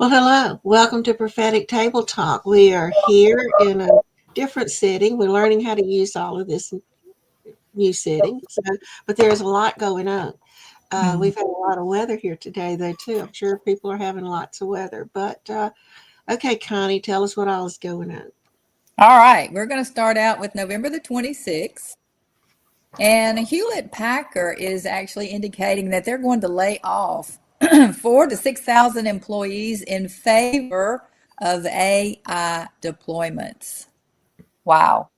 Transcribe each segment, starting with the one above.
Well, hello. Welcome to Prophetic Table Talk. We are here in a different setting. We're learning how to use all of this new setting. But there's a lot going on. Mhm. We've had a lot of weather here today, though, too. I'm sure people are having lots of weather. But okay, Connie, tell us what all is going on. All right, we're going to start out with November the 26th. And Hewlett Packard is actually indicating that they're going to lay off 4 to 6,000 employees in favor of AI deployments. Wow.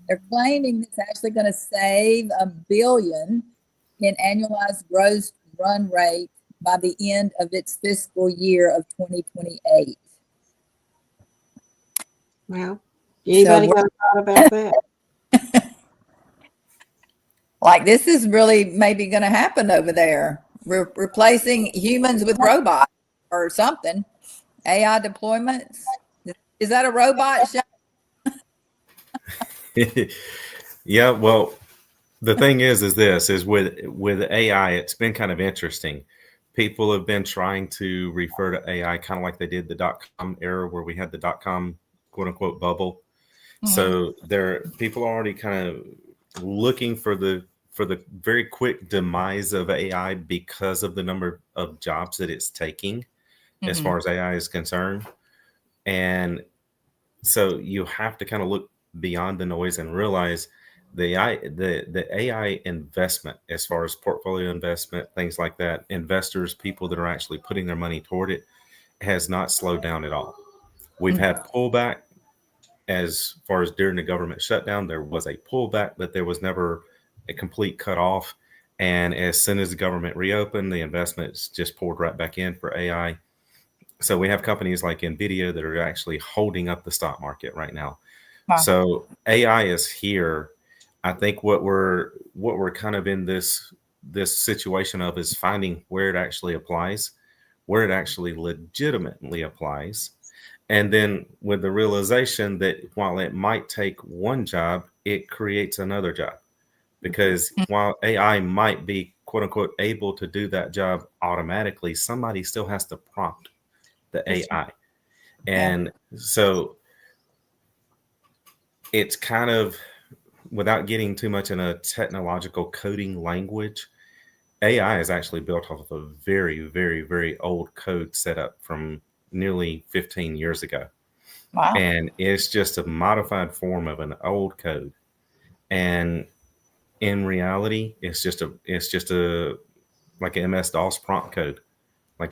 They're claiming it's actually going to save $1 billion in annualized gross run rate by the end of its fiscal year of 2028. Well, So anybody got a thought about that? like this is really maybe going to happen over there. We're replacing humans with robots or something. AI deployments. Is that a robot? Yeah, well, the thing is this is with AI, it's been kind of interesting. People have been trying to refer to AI kind of like they did the dot-com era where we had the dot-com quote unquote bubble. Mhm. So people are already kind of looking for the very quick demise of AI because of the number of jobs that it's taking as Mhm. far as AI is concerned. And so you have to kind of look beyond the noise and realize the AI investment as far as portfolio investment, things like that, investors, people that are actually putting their money toward it, has not slowed down at all. We've Mhm. had pullback as far as during the government shutdown. There was a pullback, but there was never a complete cutoff. And as soon as the government reopened, the investments just poured right back in for AI. So we have companies like Nvidia that are actually holding up the stock market right now. Wow. So AI is here. I think what we're kind of in this situation of is finding where it actually applies, where it actually legitimately applies, and then with the realization that while it might take one job, it creates another job. Because while AI might be quote unquote able to do that job automatically, somebody still has to prompt the That's right. AI. Yeah. And so it's kind of, without getting too much in a technological coding language, AI is actually built off of a very, very, very old code setup from nearly 15 years ago. Wow. And it's just a modified form of an old code. And in reality, it's just a like an MS DOS prompt code, like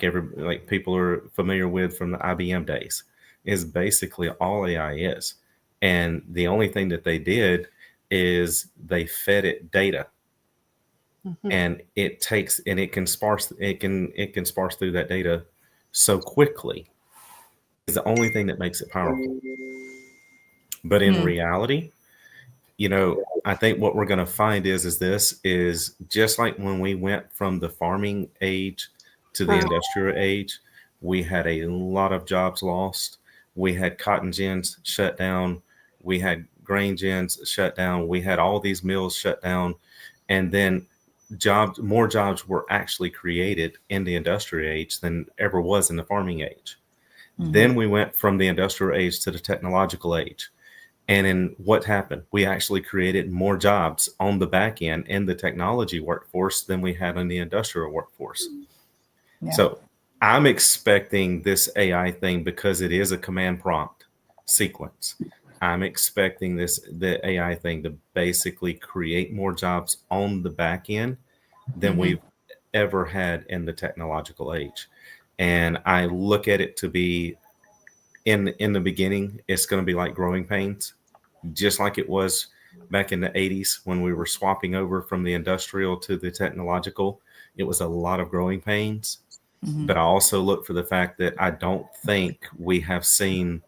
people are familiar with from the IBM days, is basically all AI is. And the only thing that they did is they fed it data, Mhm. and it can sparse through that data so quickly. Is the only thing that makes it powerful. But in Hmm. reality, I think what we're going to find is this is just like when we went from the farming age to the Right. industrial age. We had a lot of jobs lost. We had cotton gins shut down. We had grain gins shut down. We had all these mills shut down. And then more jobs were actually created in the industrial age than ever was in the farming age. Mhm. Then we went from the industrial age to the technological age. And in what happened, we actually created more jobs on the back end in the technology workforce than we had in the industrial workforce. Yeah. So I'm expecting this AI thing, because it is a command prompt sequence. I'm expecting the AI thing to basically create more jobs on the back end than Mhm. we've ever had in the technological age. And I look at it to be, in the beginning, it's going to be like growing pains, just like it was back in the 80s when we were swapping over from the industrial to the technological. It was a lot of growing pains. Mhm. But I also look for the fact that I don't think we have seen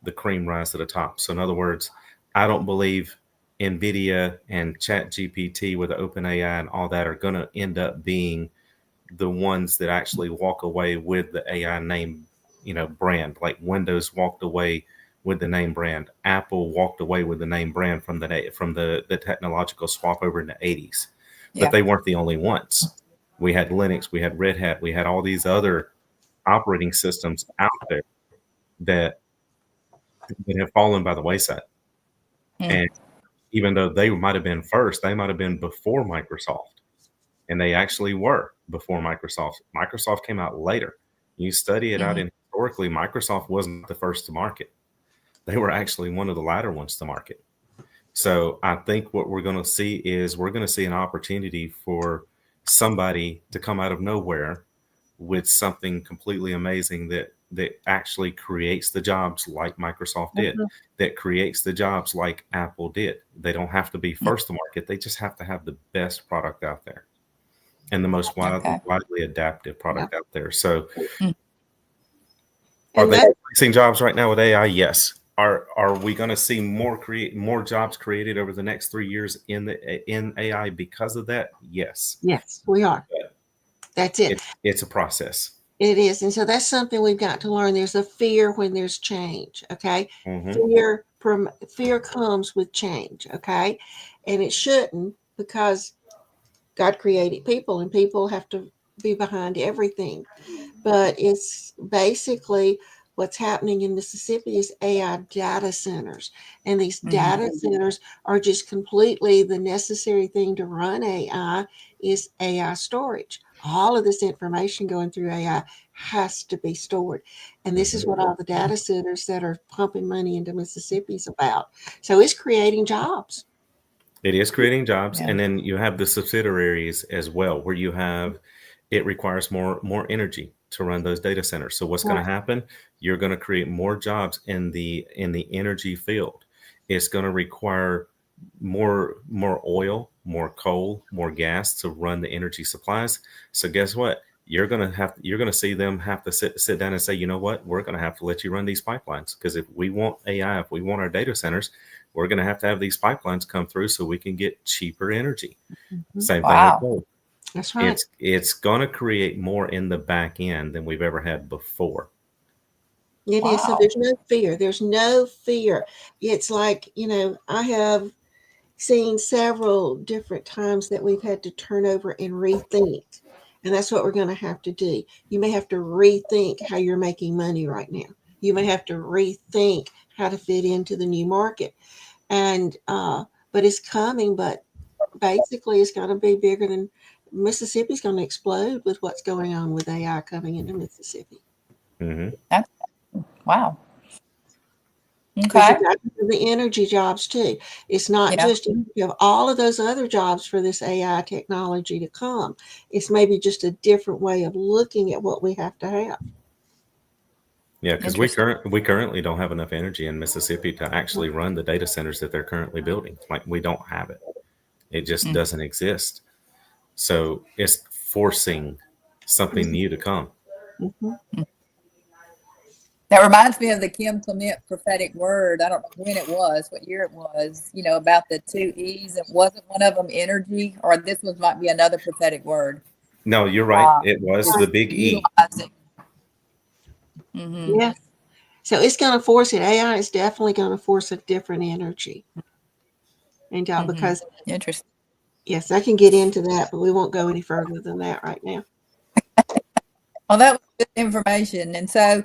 the cream rise to the top. So in other words, I don't believe NVIDIA and ChatGPT with OpenAI and all that are going to end up being the ones that actually walk away with the AI name, brand. Like Windows walked away with the name brand. Apple walked away with the name brand from the technological swap over in the 80s. But Yeah. they weren't the only ones. We had Linux, we had Red Hat, we had all these other operating systems out there that have fallen by the wayside. Mm. And even though they might have been first, they might have been before Microsoft. And they actually were before Microsoft. Microsoft came out later. You study it out, Mhm. and historically, Microsoft wasn't the first to market. They were actually one of the latter ones to market. So I think what we're going to see is we're going to see an opportunity for somebody to come out of nowhere with something completely amazing that actually creates the jobs like Microsoft did, Mhm. that creates the jobs like Apple did. They don't have to be Mm. first to market. They just have to have the best product out there and the most Okay. widely adaptive Yeah. product out there. So Mm. are And they that replacing jobs right now with AI? Yes. Are we going to see more jobs created over the next 3 years in AI because of that? Yes. yes, we are. But That's it. it's a process. It is. And so that's something we've got to learn. There's a fear when there's change. Okay. Hmm. Fear comes with change. Okay. And it shouldn't, because God created people and people have to be behind everything. But it's basically what's happening in Mississippi is AI data centers. And these Mhm. data centers are just completely the necessary thing to run AI is AI storage. All of this information going through AI has to be stored. And this is Hmm. what all the data centers that are pumping money into Mississippi is about. So it's creating jobs. It is creating jobs, Yeah. and then you have the subsidiaries as well, where you have it requires more energy to run those data centers. So what's going Right. to happen? You're going to create more jobs in the energy field. It's going to require more oil, more coal, more gas to run the energy supplies. So guess what? You're going to see them have to sit down and say, you know what? We're going to have to let you run these pipelines, because if we want AI, if we want our data centers, we're going to have these pipelines come through so we can get cheaper energy. Mhm. Same thing with Wow. coal. That's right. It's going to create more in the back end than we've ever had before. It is. So Wow. there's no fear. There's no fear. It's like, I have seen several different times that we've had to turn over and rethink. And that's what we're going to have to do. You may have to rethink how you're making money right now. You may have to rethink how to fit into the new market. And, but it's coming, but basically it's going to be bigger than Mississippi's going to explode with what's going on with AI coming into Mississippi. Hmm. That's wow. Because Okay. you've got the energy jobs too. It's not Yeah. just you have all of those other jobs for this AI technology to come. It's maybe just a different way of looking at what we have to have. Yeah, because Interesting. we currently don't have enough energy in Mississippi to actually run the data centers that they're currently building. Like, we don't have it. It just Mm. doesn't exist. So it's forcing something new to come. Mm-hmm. Mm. That reminds me of the Kim Clement prophetic word. I don't know when it was, what year it was, about the two E's. It wasn't one of them energy, or this was might be another prophetic word. No, you're right. Uh, It was the just big E. utilizing. Hmm. Yes. So it's going to force it. AI is definitely going to force a different energy. And Hmm. because, Interesting. yes, I can get into that, but we won't go any further than that right now. Well, that was good information. And so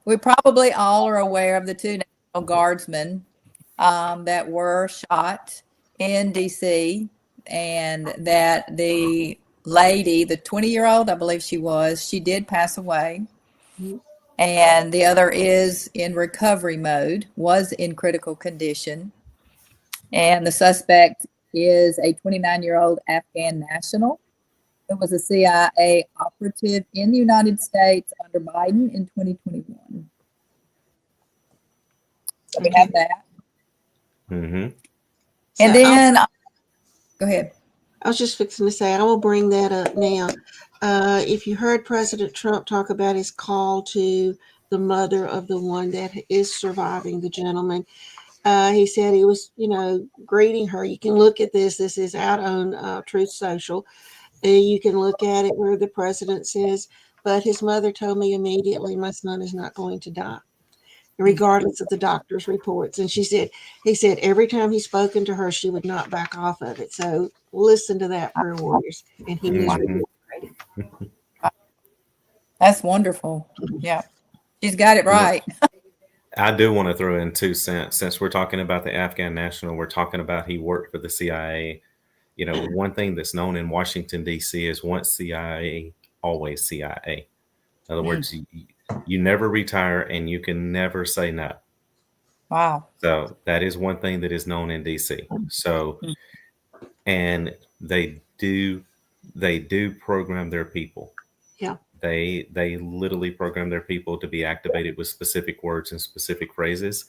we probably all are aware of the two National Guardsmen that were shot in DC, and that the lady, the 20-year-old, I believe she did pass away. Mhm. And the other is in recovery mode, was in critical condition. And the suspect is a 29-year-old Afghan national who was a CIA operative in the United States under Biden in 2021. So we Okay. have that. Hmm. And So then, go ahead. I was just fixing to say, I will bring that up now. If you heard President Trump talk about his call to the mother of the one that is surviving, the gentleman, he said he was, greeting her. You can look at this. This is out on Truth Social. You can look at it where the president says, but his mother told me immediately my son is not going to die, Mm. regardless of the doctor's reports. And he said every time he's spoken to her, she would not back off of it. So listen to that, prayer warriors. And he is Hmm. reiterating. That's wonderful. Yeah. She's got it You know, right. I do want to throw in 2 cents since we're talking about the Afghan national. We're talking about he worked for the CIA. You know, one thing that's known in Washington D.C. is once CIA, always CIA. In other Mm, words, you never retire and you can never say no. wow. So that is one thing that is known in DC. So, Mm, and they do program their people. Yeah. They literally program their people to be activated with specific words and specific phrases.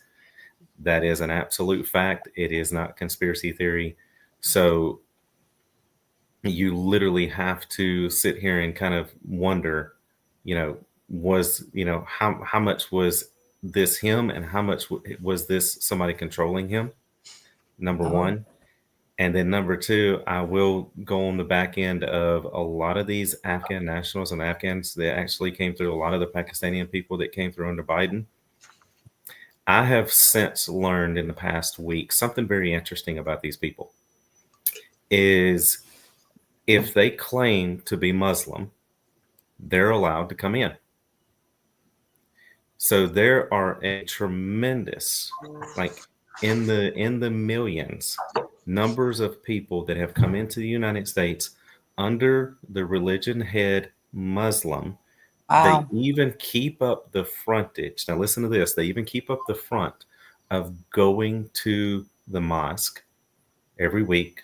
That is an absolute fact. It is not conspiracy theory. So you literally have to sit here and kind of wonder, you know, how much was this him and how much was this somebody controlling him? Number oh, one. And then number two, I will go on the back end of a lot of these Afghan nationals and Afghans that actually came through, a lot of the Pakistani people that came through under Biden. I have since learned in the past week something very interesting about these people is if they claim to be Muslim, they're allowed to come in. So there are a tremendous, like in the millions, numbers of people that have come into the United States under the religion head Muslim. They wow. even keep up the frontage. Now listen to this. They even keep up the front of going to the mosque every week.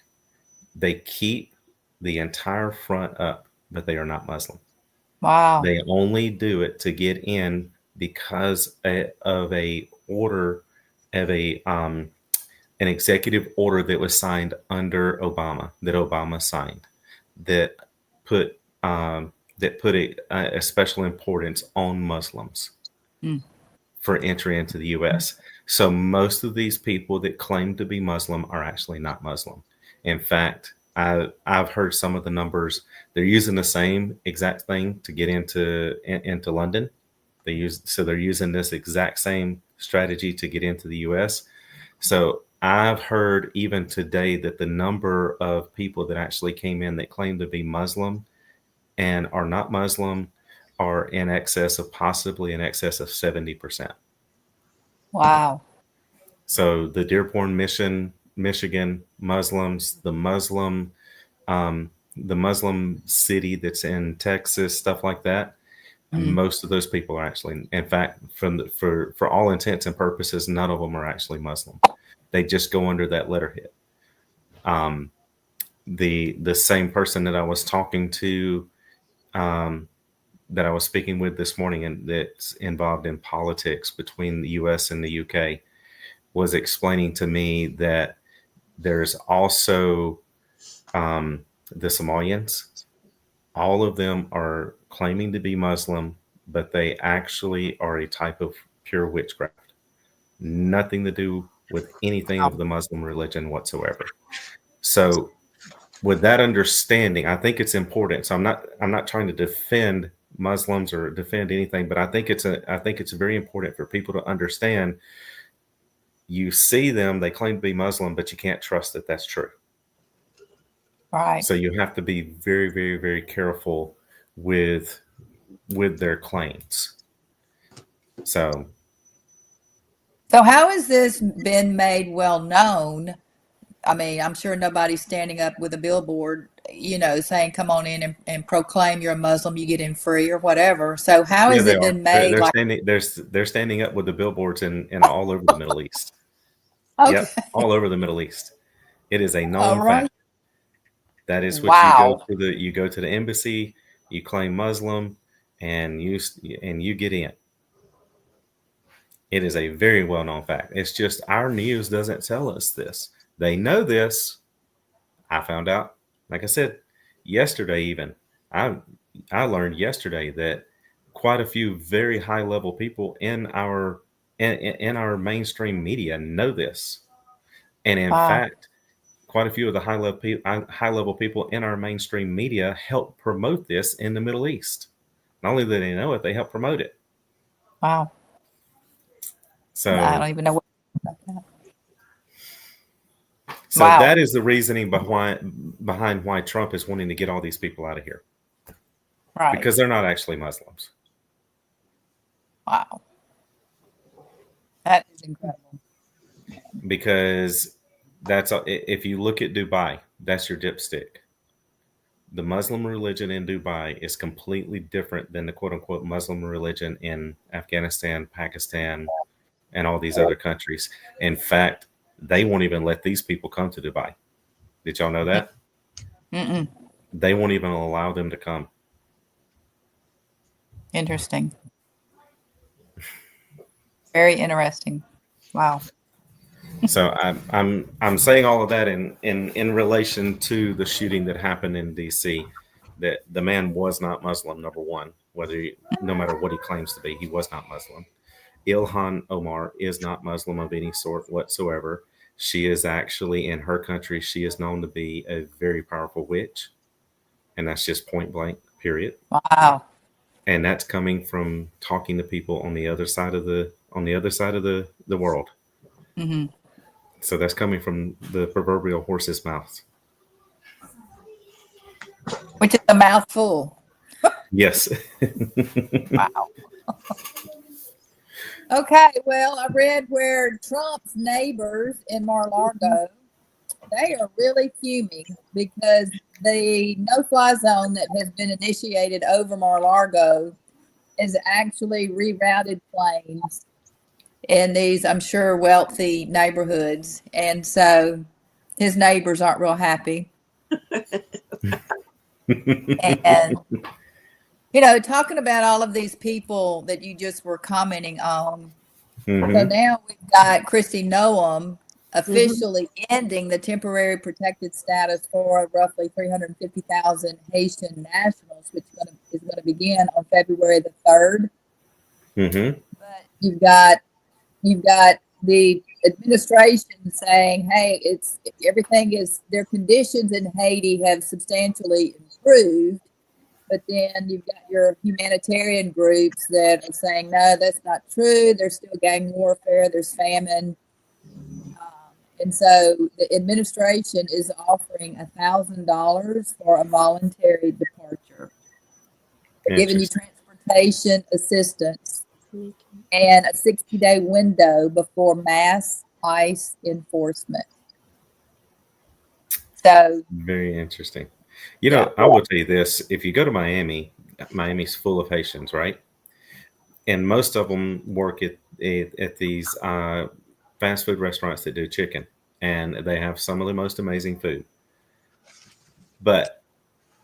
They keep the entire front up, but they are not Muslim. Wow. They only do it to get in because of a order of an executive order that was signed under Obama, that Obama signed, that put that put a special importance on Muslims Mm, for entry into the U.S. So most of these people that claim to be Muslim are actually not Muslim. In fact, I've heard some of the numbers. They're using the same exact thing to get into London. They're using this exact same strategy to get into the U.S. So I've heard even today that the number of people that actually came in that claim to be Muslim and are not Muslim are in excess of possibly in excess of 70%. wow. So the Dearborn Mission, Michigan Muslims, um, the Muslim city that's in Texas, stuff like that. Mm, Most of those people are actually, in fact, for all intents and purposes, none of them are actually Muslim. They just go under that letterhead. Um, the same person that I was talking to, um, that I was speaking with this morning, and that's involved in politics between the U.S. and the UK, was explaining to me that there's also um, the Somalians. All of them are claiming to be Muslim, but they actually are a type of pure witchcraft. Nothing to do with anything wow. of the Muslim religion whatsoever. So with that understanding, I think it's important. So I'm not trying to defend Muslims or defend anything, but I think it's very important for people to understand. You see them, they claim to be Muslim, but you can't trust that that's true. Right. So you have to be very, very, very careful with with their claims. So So how has this been made well known? I mean, I'm sure nobody's standing up with a billboard, saying, come on in and proclaim you're a Muslim, you get in free or whatever. So how yeah, has they it are. been They're, made they're like, standing. They're standing up with the billboards in all over the Middle East. okay, Yep, all over the Middle East. It is a all known right. fact. That is what Wow. you go to the embassy, you claim Muslim, and you get in. It is a very well known fact. It's just our news doesn't tell us this. They know this. I found out, like I said, yesterday even. I I learned yesterday that quite a few very high level people in our mainstream media know this. And in Wow. fact, quite a few of the high level people in our mainstream media help promote this in the Middle East. Not only do they know it, they help promote it. Wow. I So don't even know what. so Wow. that is the reasoning behind why Trump is wanting to get all these people out of here. Right. because they're not actually Muslims. Wow. That is incredible. Because if you look at Dubai, that's your dipstick. The Muslim religion in Dubai is completely different than the quote unquote Muslim religion in Afghanistan, Pakistan, and all these other countries. In fact, they won't even let these people come to Dubai. Did y'all know that? Mm-mm. They won't even allow them to come. Interesting. Very interesting. Wow. So I'm saying all of that in relation to the shooting that happened in D.C. That the man was not Muslim. Number one, no matter what he claims to be, he was not Muslim. Ilhan Omar is not Muslim of any sort whatsoever. She is actually, in her country, she is known to be a very powerful witch, and that's just point blank. Period. Wow. And that's coming from talking to people on the other side of the world. Mm-hmm. So that's coming from the proverbial horse's mouth. Which is a mouthful. Yes. Wow. Okay, well, I read where Trump's neighbors in Mar-a-Lago, they are really fuming because the no-fly zone that has been initiated over Mar-a-Lago is actually rerouted planes in these, I'm sure, wealthy neighborhoods. And so his neighbors aren't real happy. And, talking about all of these people that you just were commenting on. Mm-hmm. So now we've got Christy Noam officially ending the temporary protected status for roughly 350,000 Haitian nationals, which is going to begin on February the 3rd. Mm-hmm. But you've got the administration saying, "Hey, their conditions in Haiti have substantially improved." But then you've got your humanitarian groups that are saying, no, that's not true. There's still gang warfare. There's famine. And so the administration is offering $1,000 for a voluntary departure. They're giving you transportation assistance and a 60-day window before mass ICE enforcement. So very interesting. I will tell you this: if you go to Miami, Miami's full of Haitians, right? And most of them work at these fast food restaurants that do chicken, and they have some of the most amazing food. But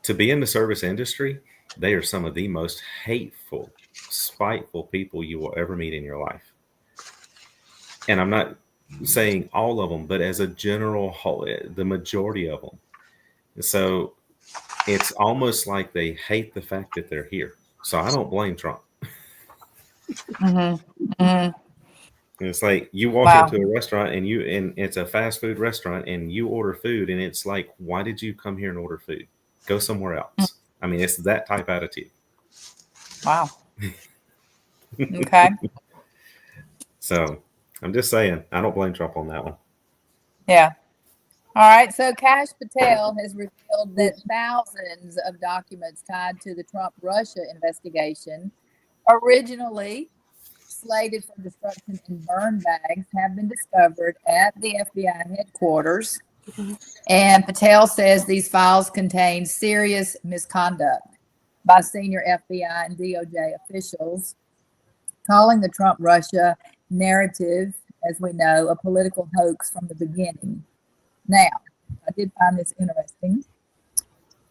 to be in the service industry, they are some of the most hateful, spiteful people you will ever meet in your life. And I'm not saying all of them, but as a general whole, the majority of them. So it's almost like they hate the fact that they're here. So I don't blame Trump. It's like you walk wow. into a restaurant and it's a fast food restaurant and you order food and it's like, why did you come here and order food? Go somewhere else. I mean, it's that type attitude. Wow. Okay. So I'm just saying, I don't blame Trump on that one. Yeah. All right. So Kash Patel has revealed that thousands of documents tied to the Trump-Russia investigation, originally slated for destruction in burn bags, have been discovered at the FBI headquarters. And Patel says these files contain serious misconduct by senior FBI and DOJ officials, calling the Trump-Russia narrative, as we know, a political hoax from the beginning. Now, I did find this interesting.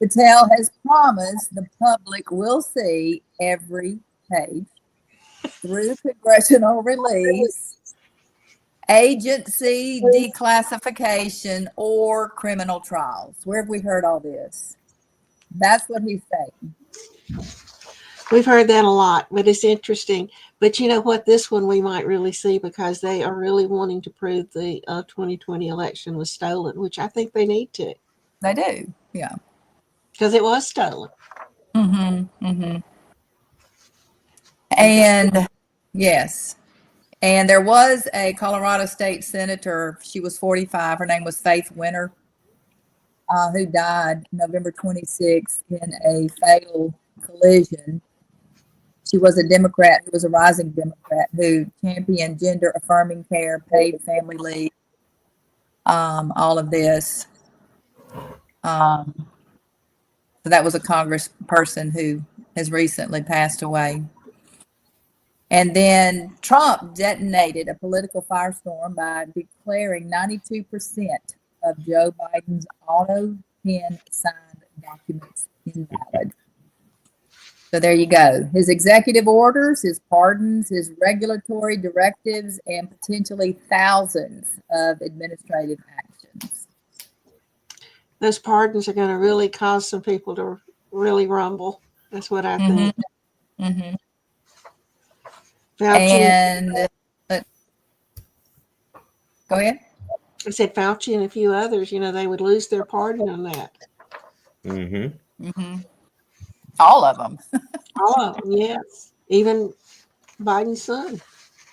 Patel has promised the public will see every page through congressional release, agency declassification, or criminal trials. Where have we heard all this? That's what he's saying. We've heard that a lot, but it's interesting. But you know what? This one we might really see because they are really wanting to prove the 2020 election was stolen, which I think they need to. They do, yeah. Because it was stolen. And yes. And there was a Colorado state senator. She was 45. Her name was Faith Winter, who died November 26th in a fatal collision. She was a Democrat who was a rising Democrat who championed gender affirming care, paid family leave, all of this. So that was a congressperson who has recently passed away. And then Trump detonated a political firestorm by declaring 92% of Joe Biden's auto pen signed documents invalid. So there you go. His executive orders, his pardons, his regulatory directives, and potentially thousands of administrative actions. Those pardons are going to really cause some people to really rumble. That's what I think. Mm-hmm. Fauci, And go ahead. I said Fauci and a few others, they would lose their pardon on that. Mm-hmm. All of them. All of them, yes. Even Biden's son.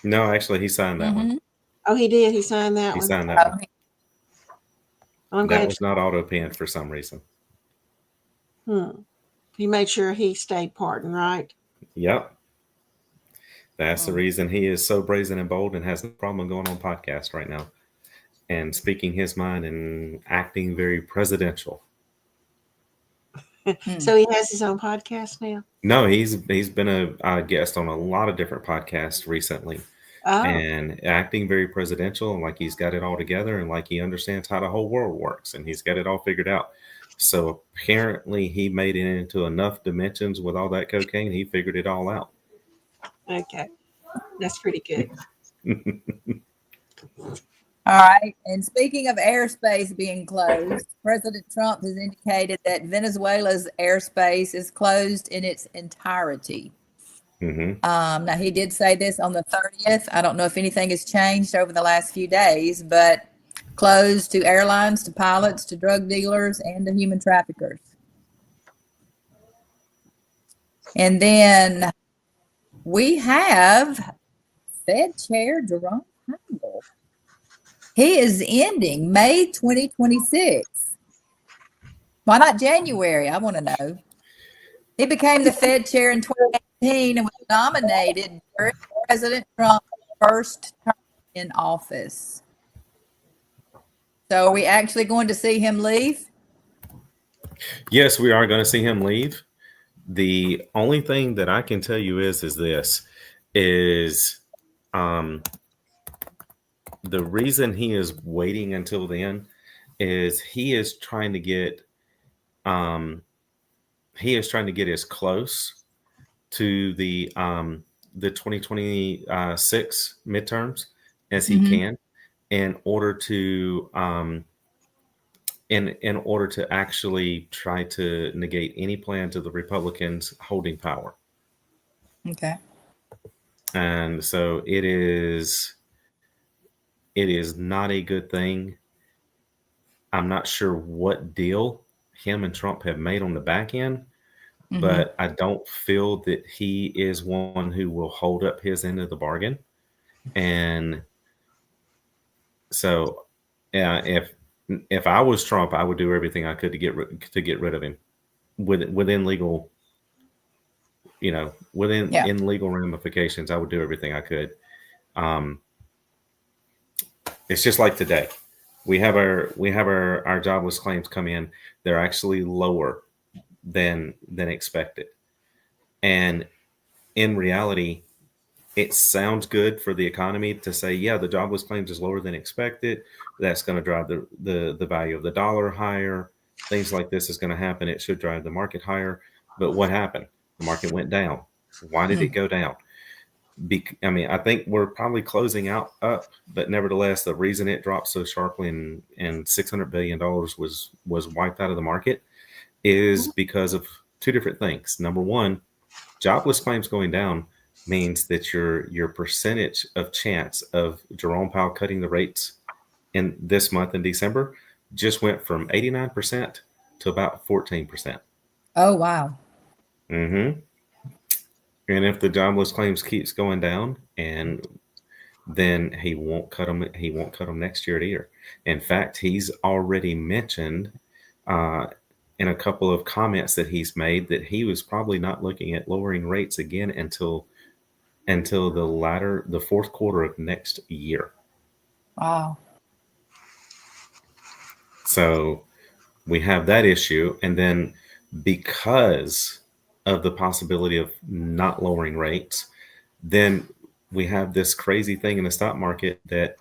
No, actually, he signed that one. Oh, he did. He signed that He one. signed that one. I'm That glad. was not auto penned for some reason. He made sure he stayed pardoned, right? Yep. That's the reason he is so brazen and bold and has no problem going on podcast right now and speaking his mind and acting very presidential. So he has his own podcast now? No, he's been a guest on a lot of different podcasts recently. Oh. And acting very presidential and like he's got it all together and like he understands how the whole world works and he's got it all figured out. So apparently he made it into enough dimensions with all that cocaine. He figured it all out. Okay. That's pretty good. All right. And speaking of airspace being closed, President Trump has indicated that Venezuela's airspace is closed in its entirety. Now, he did say this on the 30th. I don't know if anything has changed over the last few days, but closed to airlines, to pilots, to drug dealers, and to human traffickers. And then we have Fed Chair Jerome Powell. He is ending May 2026. Why not January? I want to know. He became the Fed chair in 2018 and was nominated during President Trump's first term in office. So are we actually going to see him leave? Yes, we are going to see him leave. The only thing that I can tell you is the reason he is waiting until then is he is trying to get as close to the 2026 midterms as he can in order to in order to actually try to negate any plans of the Republicans holding power. Okay. And so it is not a good thing. I'm not sure what deal him and Trump have made on the back end, but I don't feel that he is one who will hold up his end of the bargain. And so, if I was Trump, I would do everything I could to get rid of him within legal, in legal ramifications. I would do everything I could. It's just like today. We have our jobless claims come in. They're actually lower than expected. And in reality, it sounds good for the economy to say, yeah, the jobless claims is lower than expected. That's going to drive the value of the dollar higher. Things like this is going to happen. It should drive the market higher. But what happened? The market went down. Why did it go down? I think we're probably closing out up, but nevertheless, the reason it dropped so sharply and $600 billion was wiped out of the market is because of two different things. Number one, jobless claims going down means that your percentage of chance of Jerome Powell cutting the rates in this month in December just went from 89% to about 14%. Oh, wow. Mm-hmm. And if the jobless claims keeps going down, and then he won't cut them. He won't cut them next year either. In fact, he's already mentioned in a couple of comments that he's made that he was probably not looking at lowering rates again until the fourth quarter of next year. Wow. So we have that issue. And then because of the possibility of not lowering rates, then we have this crazy thing in the stock market that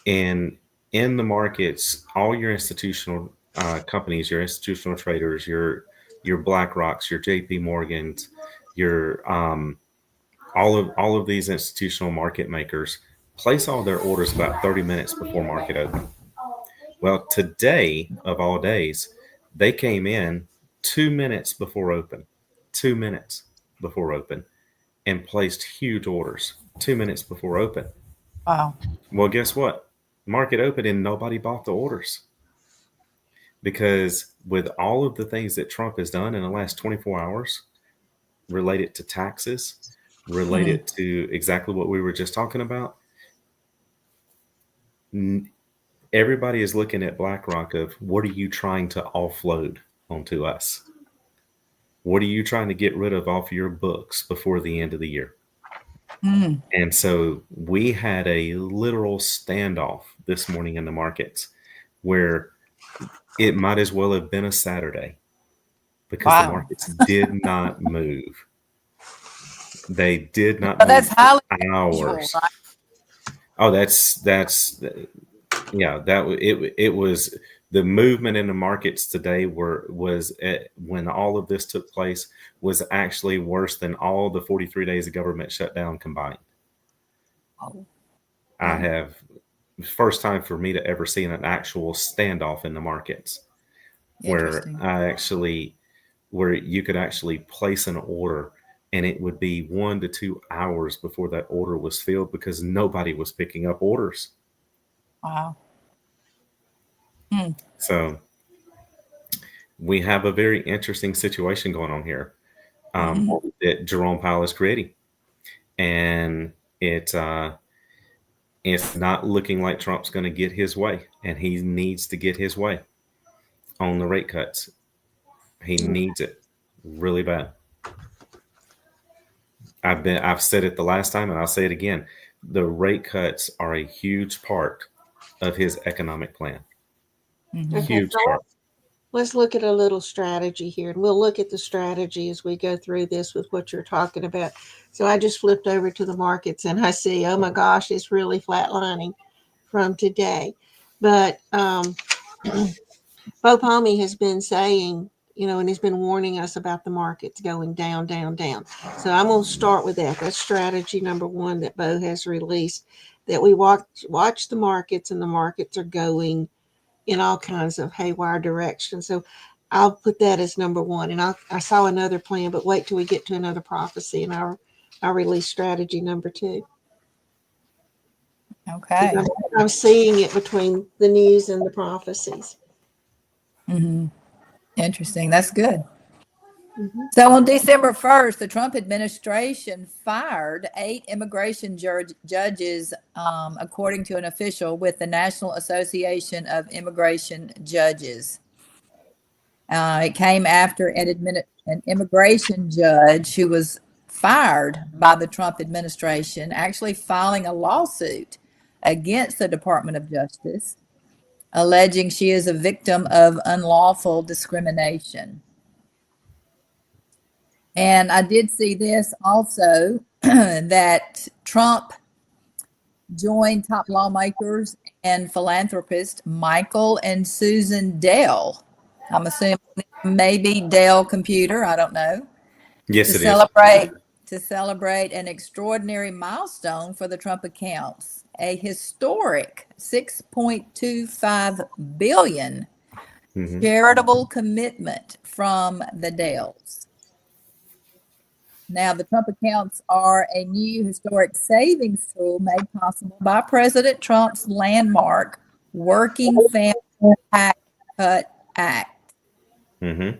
in the markets, all your institutional companies, your institutional traders, your BlackRocks, your JP Morgans, your all of these institutional market makers place all their orders about 30 minutes before market open. Well, today of all days, they came in 2 minutes before open, 2 minutes before open, and placed huge orders 2 minutes before open. Wow. Well, guess what? Market opened and nobody bought the orders because with all of the things that Trump has done in the last 24 hours related to taxes, related to exactly what we were just talking about, everybody is looking at BlackRock of what are you trying to offload onto us? What are you trying to get rid of off your books before the end of the year? And so we had a literal standoff this morning in the markets where it might as well have been a Saturday because the Wow. markets did not move. They did not But move that's highly for unusual, hours. right? Oh, that's yeah. It was the movement in the markets today was when all of this took place was actually worse than all the 43 days of government shutdown combined. Oh, I have first time for me to ever see an actual standoff in the markets where interesting. where you could actually place an order and it would be 1 to 2 hours before that order was filled because nobody was picking up orders. Wow. So we have a very interesting situation going on here that Jerome Powell is creating, and it's not looking like Trump's going to get his way, and he needs to get his way on the rate cuts. He needs it really bad. I've said it the last time and I'll say it again. The rate cuts are a huge part of his economic plan. Okay, Huge so part. let's look at a little strategy here, and we'll look at the strategy as we go through this with what you're talking about. So I just flipped over to the markets and I see, oh my gosh, it's really flatlining from today. But Bo Palmy has been saying, and he's been warning us about the markets going down, down, down. So I'm going to start with that. That's strategy number one that Bo has released, that we watch the markets, and the markets are going in all kinds of haywire directions. So I'll put that as number one. And I saw another plan, but wait till we get to another prophecy, and I'll release strategy number two. Okay. I'm seeing it between the news and the prophecies. Interesting. That's good. So on December 1st, the Trump administration fired 8 immigration judges, according to an official with the National Association of Immigration Judges. It came after an immigration judge who was fired by the Trump administration actually filing a lawsuit against the Department of Justice, alleging she is a victim of unlawful discrimination. And I did see this also that Trump joined top lawmakers and philanthropists Michael and Susan Dell. I'm assuming maybe Dell Computer, I don't know. Yes, to it is. celebrate an extraordinary milestone for the Trump accounts, a historic 6.25 billion charitable commitment from the Dells. Now, the Trump accounts are a new historic savings tool made possible by President Trump's landmark Working Family Tax Cut Act. Now,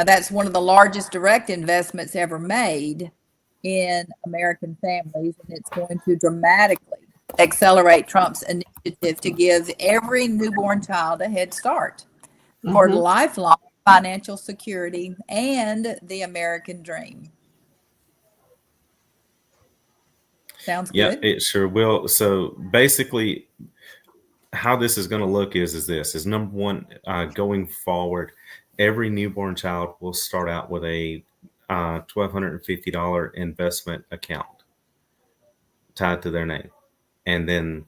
that's one of the largest direct investments ever made in American families, and it's going to dramatically accelerate Trump's initiative to give every newborn child a head start. for Mm-hmm. lifelong financial security and the American dream. Sounds Yeah, good. it sure will. So basically, how this is going to look is this is number one, going forward, every newborn child will start out with a $1,250 investment account tied to their name, and then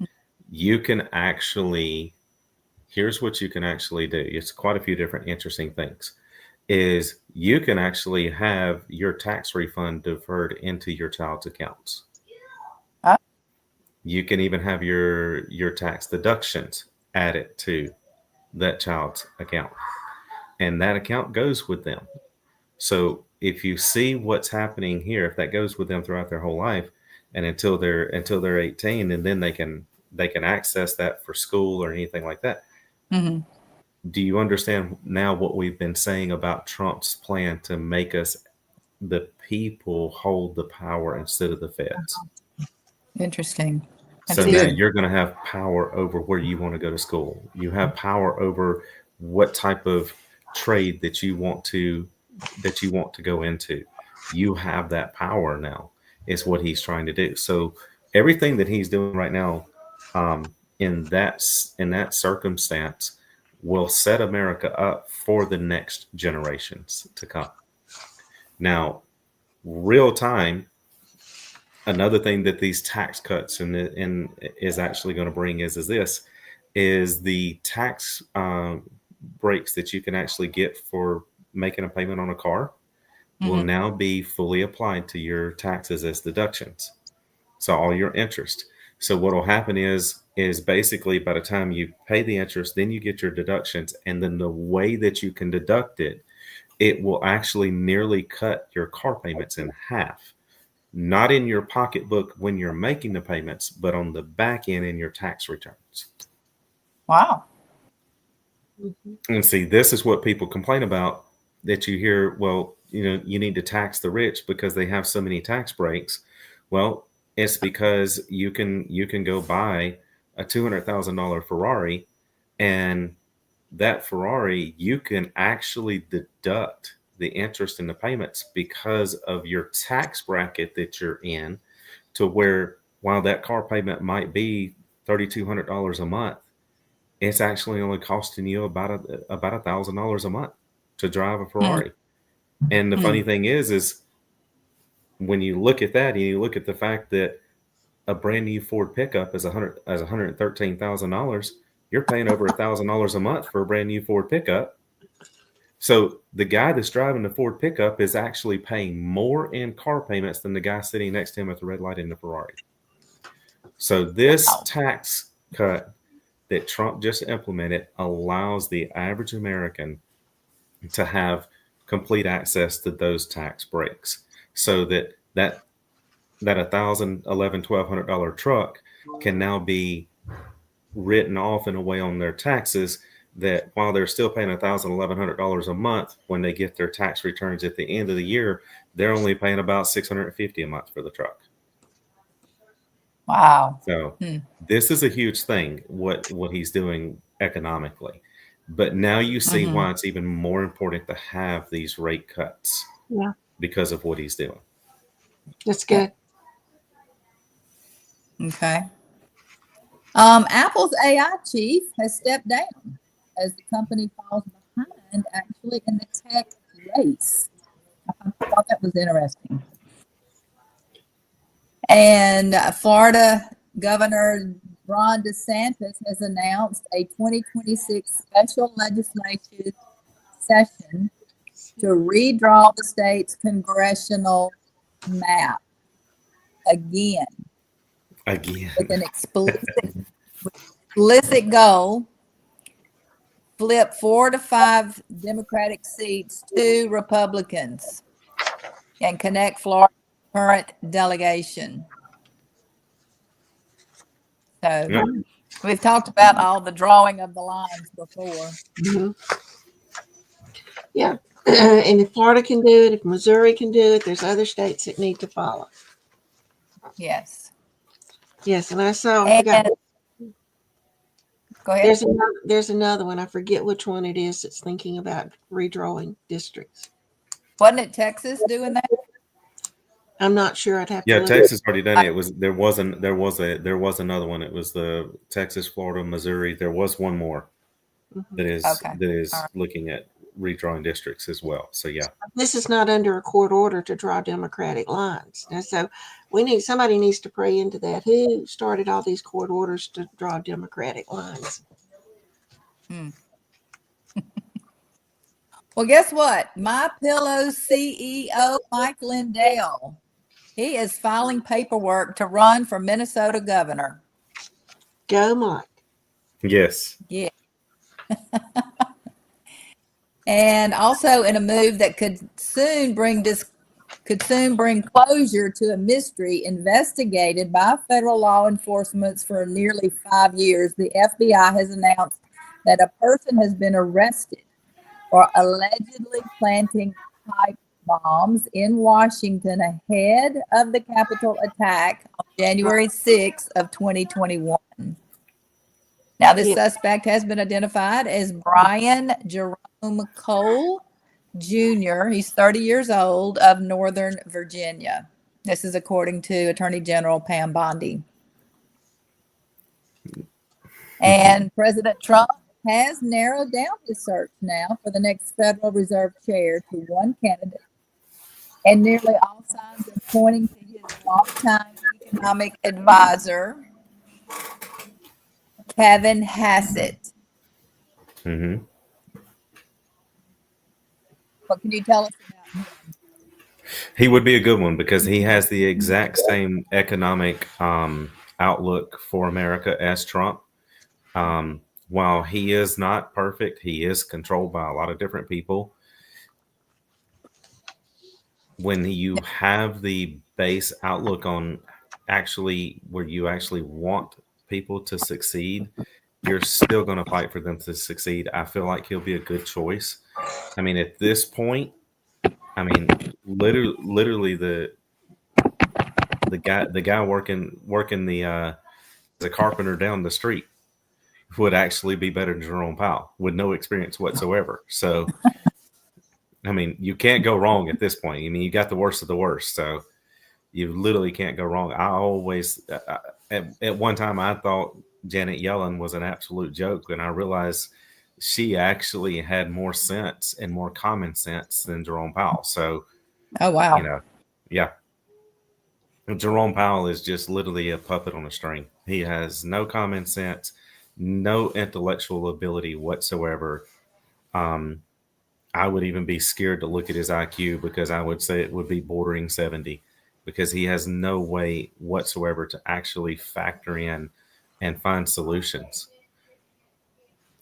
you can actually, here's what you can actually do. It's quite a few different interesting things. Is you can actually have your tax refund deferred into your child's accounts. Uh, You can even have your tax deductions added to that child's account, and that account goes with them. So if you see what's happening here, if that goes with them throughout their whole life, and until they're 18, and then they can access that for school or anything like that. mhm. Do you understand now what we've been saying about Trump's plan to make us, the people, hold the power instead of the feds? Interesting. So That's now good. you're going to have power over where you want to go to school. You have power over what type of trade that you want to go into. You have that power now. Is what he's trying to do. So everything that he's doing right now, in that circumstance, will set America up for the next generations to come. Now, real time, another thing that these tax cuts and is actually going to bring is this is the tax breaks that you can actually get for making a payment on a car will Mhm. now be fully applied to your taxes as deductions. So all your interest. So what will happen is basically by the time you pay the interest, then you get your deductions, and then the way that you can deduct it, it will actually nearly cut your car payments in half. Not in your pocketbook when you're making the payments, but on the back end in your tax returns. Wow. Mm-hmm. And see, this is what people complain about, that you hear, well, you need to tax the rich because they have so many tax breaks. Well, it's because you can go buy a $200,000 Ferrari, and that Ferrari, you can actually deduct the interest and the payments because of your tax bracket that you're in, to where while that car payment might be $3,200 a month, it's actually only costing you about $1,000 a month to drive a Mm, Ferrari. And the funny mm. thing is when you look at that and you look at the fact that a brand new Ford pickup is $113,000, you're paying over $1,000 a month for a brand new Ford pickup. So the guy that's driving the Ford pickup is actually paying more in car payments than the guy sitting next to him at the red light in the Ferrari. So this Wow. tax cut that Trump just implemented allows the average American to have complete access to those tax breaks, so that 1,011, $1,200 truck can now be written off in a way on their taxes, that while they're still paying $1,011 a month, when they get their tax returns at the end of the year, they're only paying about 650 a month for the truck. Wow. So Hmm. this is a huge thing, what he's doing economically. But now you see Hmm. why it's even more important to have these rate cuts, Yeah, because of what he's doing. that's Yeah. good. Okay. Apple's AI chief has stepped down as the company falls behind actually in the tech race. I thought that was interesting. And Florida Governor Ron DeSantis has announced a 2026 special legislative session to redraw the state's congressional map again with Again. an explicit goal: flip 4 to 5 Democratic seats to Republicans and connect Florida's current delegation. So Yeah. we've talked about all the drawing of the lines before. Mm-hmm. Yeah. And if Florida can do it, if Missouri can do it, there's other states that need to follow. Yes. Yes, and I saw, I forgot, And Go ahead. There's another one. I forget which one it is that's thinking about redrawing districts. Wasn't it Texas doing that? I'm not sure. I'd have to Yeah, look. Texas already done I, it. It was there was another one. It was the Texas, Florida, Missouri. There was one more Mhm. okay. that All is right. looking at redrawing districts as well. So yeah. This is not under a court order to draw Democratic lines, and so somebody needs to pray into that. Who started all these court orders to draw Democratic lines? Hmm. Well, guess what? My Pillow CEO Mike Lindell, he is filing paperwork to run for Minnesota governor. Go, Mike. Yes. Yeah. And also in a move that could soon bring closure to a mystery investigated by federal law enforcement for nearly 5 years. The FBI has announced that a person has been arrested for allegedly planting pipe bombs in Washington ahead of the Capitol attack on January 6th of 2021. Now, this Yeah. suspect has been identified as Brian Jerome Cole Jr. He's 30 years old of Northern Virginia. This is according to Attorney General Pam Bondi. And President Trump has narrowed down his search now for the next Federal Reserve chair to one candidate. And nearly all signs are pointing to his longtime economic advisor, Kevin Hassett. Hmm. What can you tell us about him? He would be a good one because he has the exact same economic outlook for America as Trump. While he is not perfect, he is controlled by a lot of different people. When you have the base outlook on actually where you actually want people to succeed, you're still going to fight for them to succeed. I feel like he'll be a good choice. I mean, at this point, I mean, literally the guy working the carpenter down the street would actually be better than Jerome Powell with no experience whatsoever. So, I mean, you can't go wrong at this point. I mean, you got the worst of the worst. So, you literally can't go wrong. I always, at one time, I thought Janet Yellen was an absolute joke, and I realized she actually had more sense and more common sense than Jerome Powell. So, Oh, you wow. know, yeah, Jerome Powell is just literally a puppet on a string. He has no common sense, no intellectual ability whatsoever. Um, I would even be scared to look at his IQ because I would say it would be bordering 70 because he has no way whatsoever to actually factor in and find solutions.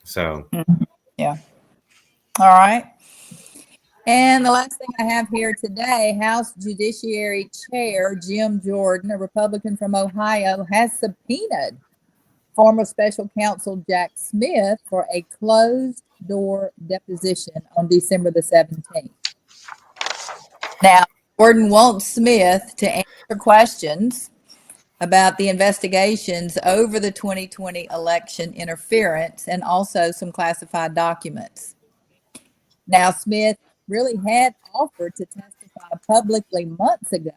So, Yeah. All right. And the last thing I have here today, House Judiciary Chair Jim Jordan, a Republican from Ohio, has subpoenaed former special counsel Jack Smith for a closed door deposition on December the 17th. Now, Jordan wants Smith to answer questions about the investigations over the 2020 election interference and also some classified documents. Now, Smith really had offered to testify publicly months ago,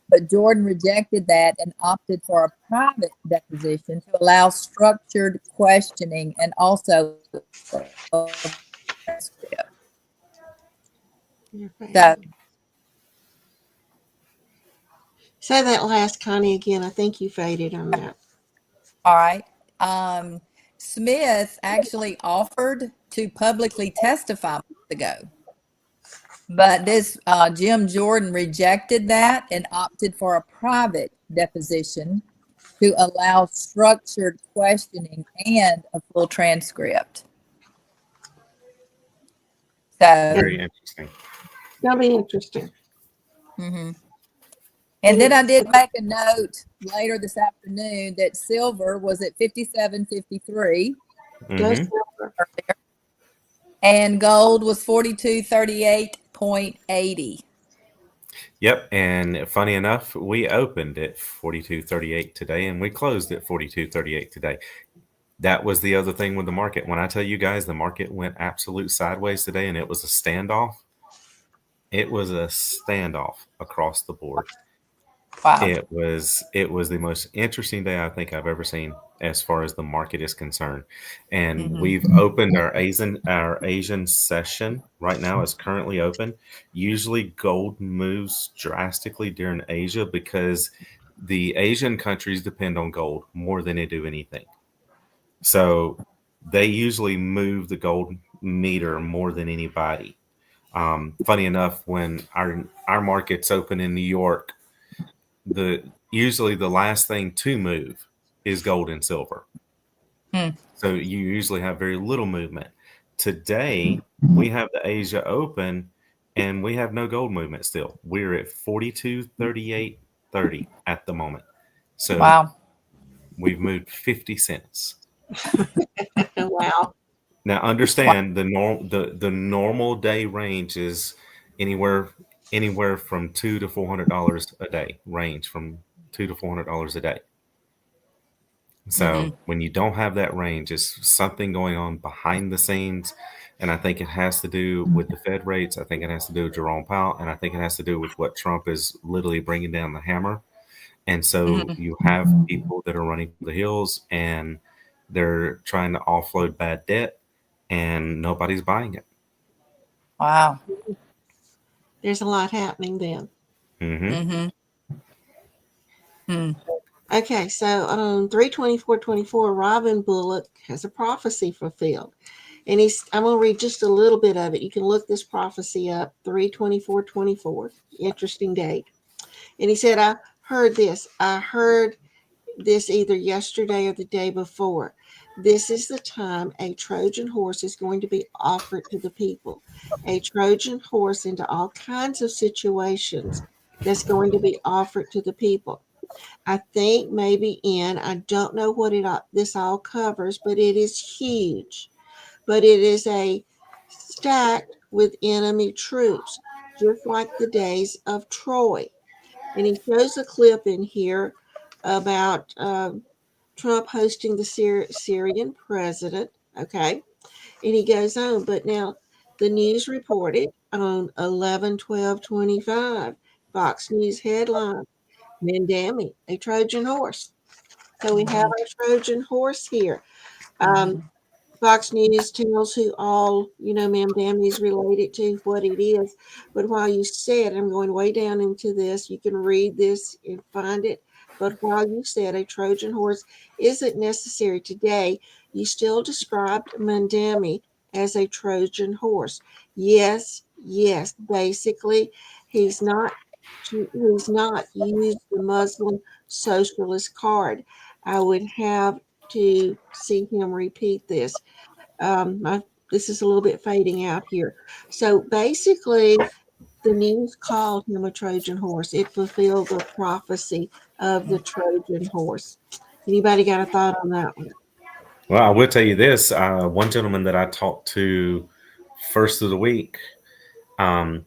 but Jordan rejected that and opted for a private deposition to allow structured questioning and also a transcript. You're So, fading. Say that last, Connie, again. I think you faded on that. all right. Um, Smith actually offered to publicly testify months ago, but this Jim Jordan rejected that and opted for a private deposition to allow structured questioning and a full transcript. So, very interesting. That'll be interesting. mhm. And then I did make a note later this afternoon that silver was at 57.53 Go Hmm. silver. and gold was 4238.80. Yep. And funny enough, we opened at 42.38 today and we closed at 42.38 today. That was the other thing with the market. When I tell you guys the market went absolute sideways today and it was a standoff, it was a standoff across the board. Wow. It was the most interesting day I think I've ever seen as far as the market is concerned. And Hmm. we've opened our Asian session right now is currently open. Usually gold moves drastically during Asia because the Asian countries depend on gold more than they do anything. So they usually move the gold meter more than anybody. Funny enough, when our markets open in New York, the usually the last thing to move is gold and silver. Hmm. So you usually have very little movement. Today we have the Asia Open and we have no gold movement still. We're at 42.38.30 at the moment. So Wow. we've moved 50 cents. Wow. Now Wow. understand the normal day range is anywhere anywhere from $200 to $400 a day. Range from $200 to $400 a day. So Hmm. when you don't have that range, it's something going on behind the scenes. And I think it has to do with the Fed rates. I think it has to do with Jerome Powell. And I think it has to do with what Trump is literally bringing down the hammer. And so Hmm. you have people that are running for the hills and they're trying to offload bad debt and nobody's buying it. Wow. There's a lot happening then. Hmm. Hmm. Hmm. Okay, so on 3/24/24, Robin Bullock has a prophecy fulfilled. And I'm going to read just a little bit of it. You can look this prophecy up, 3/24/24. Interesting date. And he said, I heard this. I heard this either yesterday or the day before. This is the time a Trojan horse is going to be offered to the people. A Trojan horse into all kinds of situations that's going to be offered to the people. I think maybe I don't know what this all covers, but it is huge. But it is a stacked with enemy troops, just like the days of Troy. And he shows a clip in here about Trump hosting the Syrian president. Okay. And he goes on, but now the news reported on 11/12/25, Fox News headline, Mandami, a Trojan horse. So we have Hmm. a Trojan horse here. Um, Hmm. Fox News tells who all, Ma'am Dammy is related to, what it is. But while you said, I'm going way down into this, you can read this and find it. But while you said a Trojan horse isn't necessary today, you still described Mandami as a Trojan horse. Yes, yes. Basically, he's not he's not used the Muslim socialist card. I would have to see him repeat this. This is a little bit fading out here. So basically, the news called him a Trojan horse. It fulfilled the prophecy of the Trojan horse. Anybody got a thought on that one? Well, I will tell you this. One gentleman that I talked to first of the week um,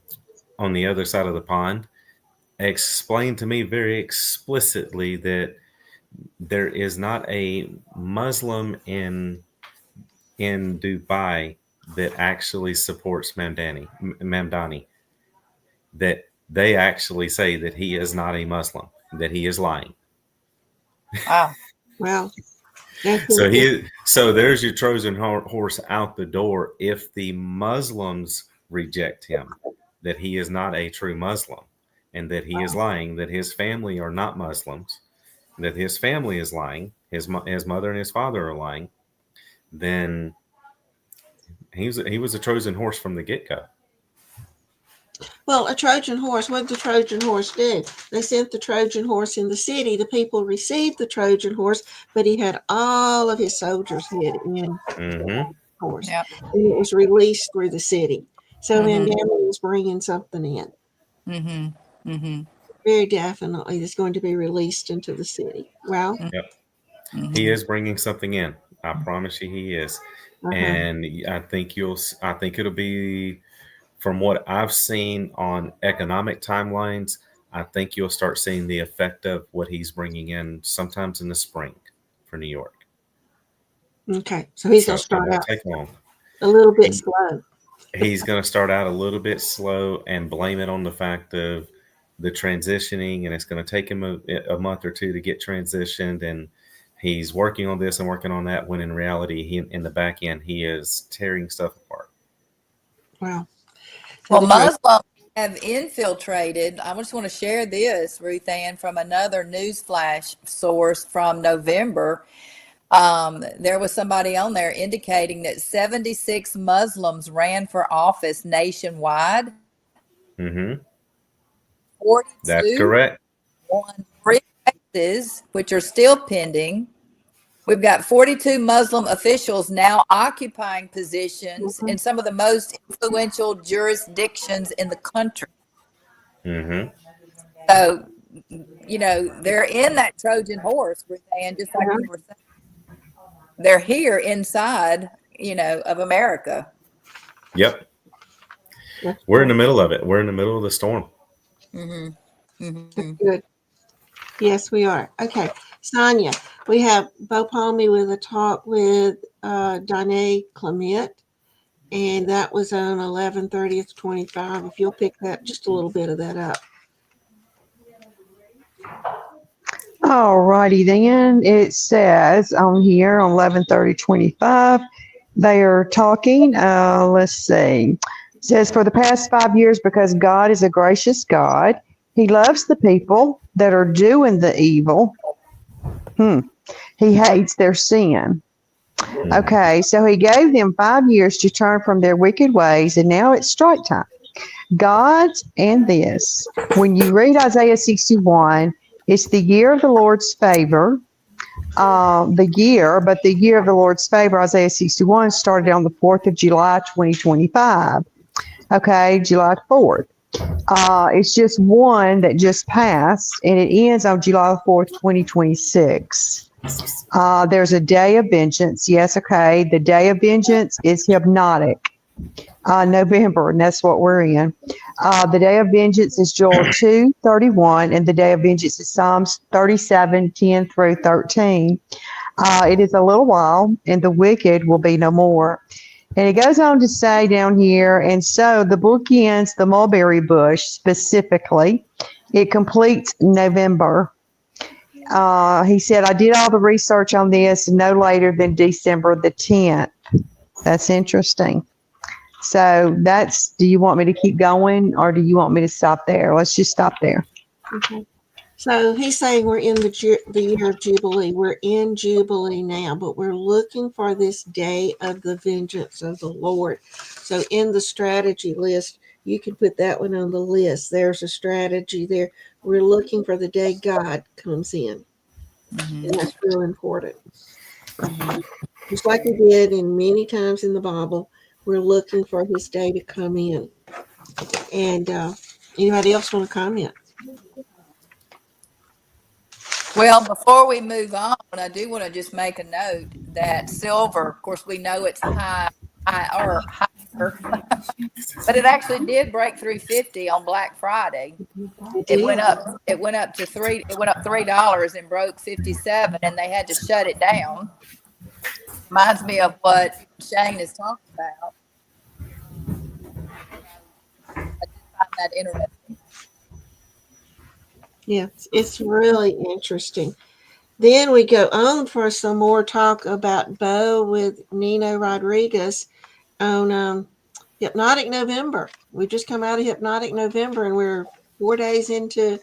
on the other side of the pond explained to me very explicitly that there is not a Muslim in Dubai that actually supports Mamdani. That they actually say that he is not a Muslim, that he is lying. Wow. Well, that's So it. there's your Trojan horse out the door. If the Muslims reject him, that he is not a true Muslim, and that he is lying, that his family are not Muslims, that his family is lying, his mother and his father are lying, then he was a Trojan horse from the get go. Well, a Trojan horse, what did the Trojan horse do? They sent the Trojan horse in the city. The people received the Trojan horse, but he had all of his soldiers hid in the Hmm. horse. Yep. And it was released through the city. So Hmm. Mandela was bringing something in. Hmm. Hmm. Very definitely is going to be released into the city. Well, Yep, he Hmm. is bringing something in. I promise you, he is. uh-huh. And I think it'll be from what I've seen on economic timelines. I think you'll start seeing the effect of what he's bringing in sometimes in the spring for New York. Okay. So he's going So to it start won't out take long. a little bit He, slow. he's going to start out a little bit slow and blame it on the fact of the transitioning, and it's going to take him a month or two to get transitioned. And he's working on this and working on that, when in reality, in the back end, he is tearing stuff apart. Wow. So Well, the trans. Muslims have infiltrated. I just want to share this, Ruth Ann, from another newsflash source from November. There was somebody on there indicating that 76 Muslims ran for office nationwide. Hmm. That's 42 correct. won 3 races, which are still pending. We've got 42 Muslim officials now occupying positions Mhm. in some of the most influential jurisdictions in the country. Hmm. So, they're in that Trojan horse, Ruth Ann, just like Uh-huh. you were saying. They're here inside, of America. Yep. That's We're in right. the middle of it. We're in the middle of the storm. Mm-hmm. That's Mm-hmm. good. Yes, we are. Okay. Sonia, we have Bo Palmy with a talk with Danae Clement, and that was on 11/30/25. If you'll pick that, just a little bit of that up. All righty then. It says on here on 11/30/25, they are talking. Let's see. It says for the past 5 years, because God is a gracious God, He loves the people that are doing the evil. Hmm. He hates their sin. Hmm. Okay, so He gave them 5 years to turn from their wicked ways, and now it's strike time. God's and this. When you read Isaiah 61, it's the year of the Lord's favor. But the year of the Lord's favor, Isaiah 61, started on the 4th of July, 2025. Okay, July 4th. It's just one that just passed, and it ends on July 4th, 2026. There's a day of vengeance. Yes, okay. The day of vengeance is hypnotic. November, and that's what we're in. The day of vengeance is Joel 2:31, and the day of vengeance is Psalms 37:10 through 13. It is a little while, and the wicked will be no more. And it goes on to say down here, and so the book ends the mulberry bush specifically. It completes November. He said, I did all the research on this no later than December the 10th. That's interesting. So do you want me to keep going or do you want me to stop there? Let's just stop there. Okay. So he's saying we're in the year of Jubilee. We're in Jubilee now, but we're looking for this day of the vengeance of the Lord. So in the strategy list, you can put that one on the list. There's a strategy there. We're looking for the day God comes in, Mm-hmm. and that's real important. Mm-hmm. Just like we did in many times in the Bible, we're looking for his day to come in. And anybody else want to comment? Well, before we move on, I do want to just make a note that silver, of course, we know it's higher, but it actually did break 350 on Black Friday. It It did. went up. It went up to three. It went up $3 and broke 57, and they had to shut it down. Reminds me of what Shane is talking about. So I did find that interesting. Yeah, it's really interesting. Then we go on for some more talk about Bo with Nino Rodriguez on Hypnotic November. We just come out of Hypnotic November and we're 4 days into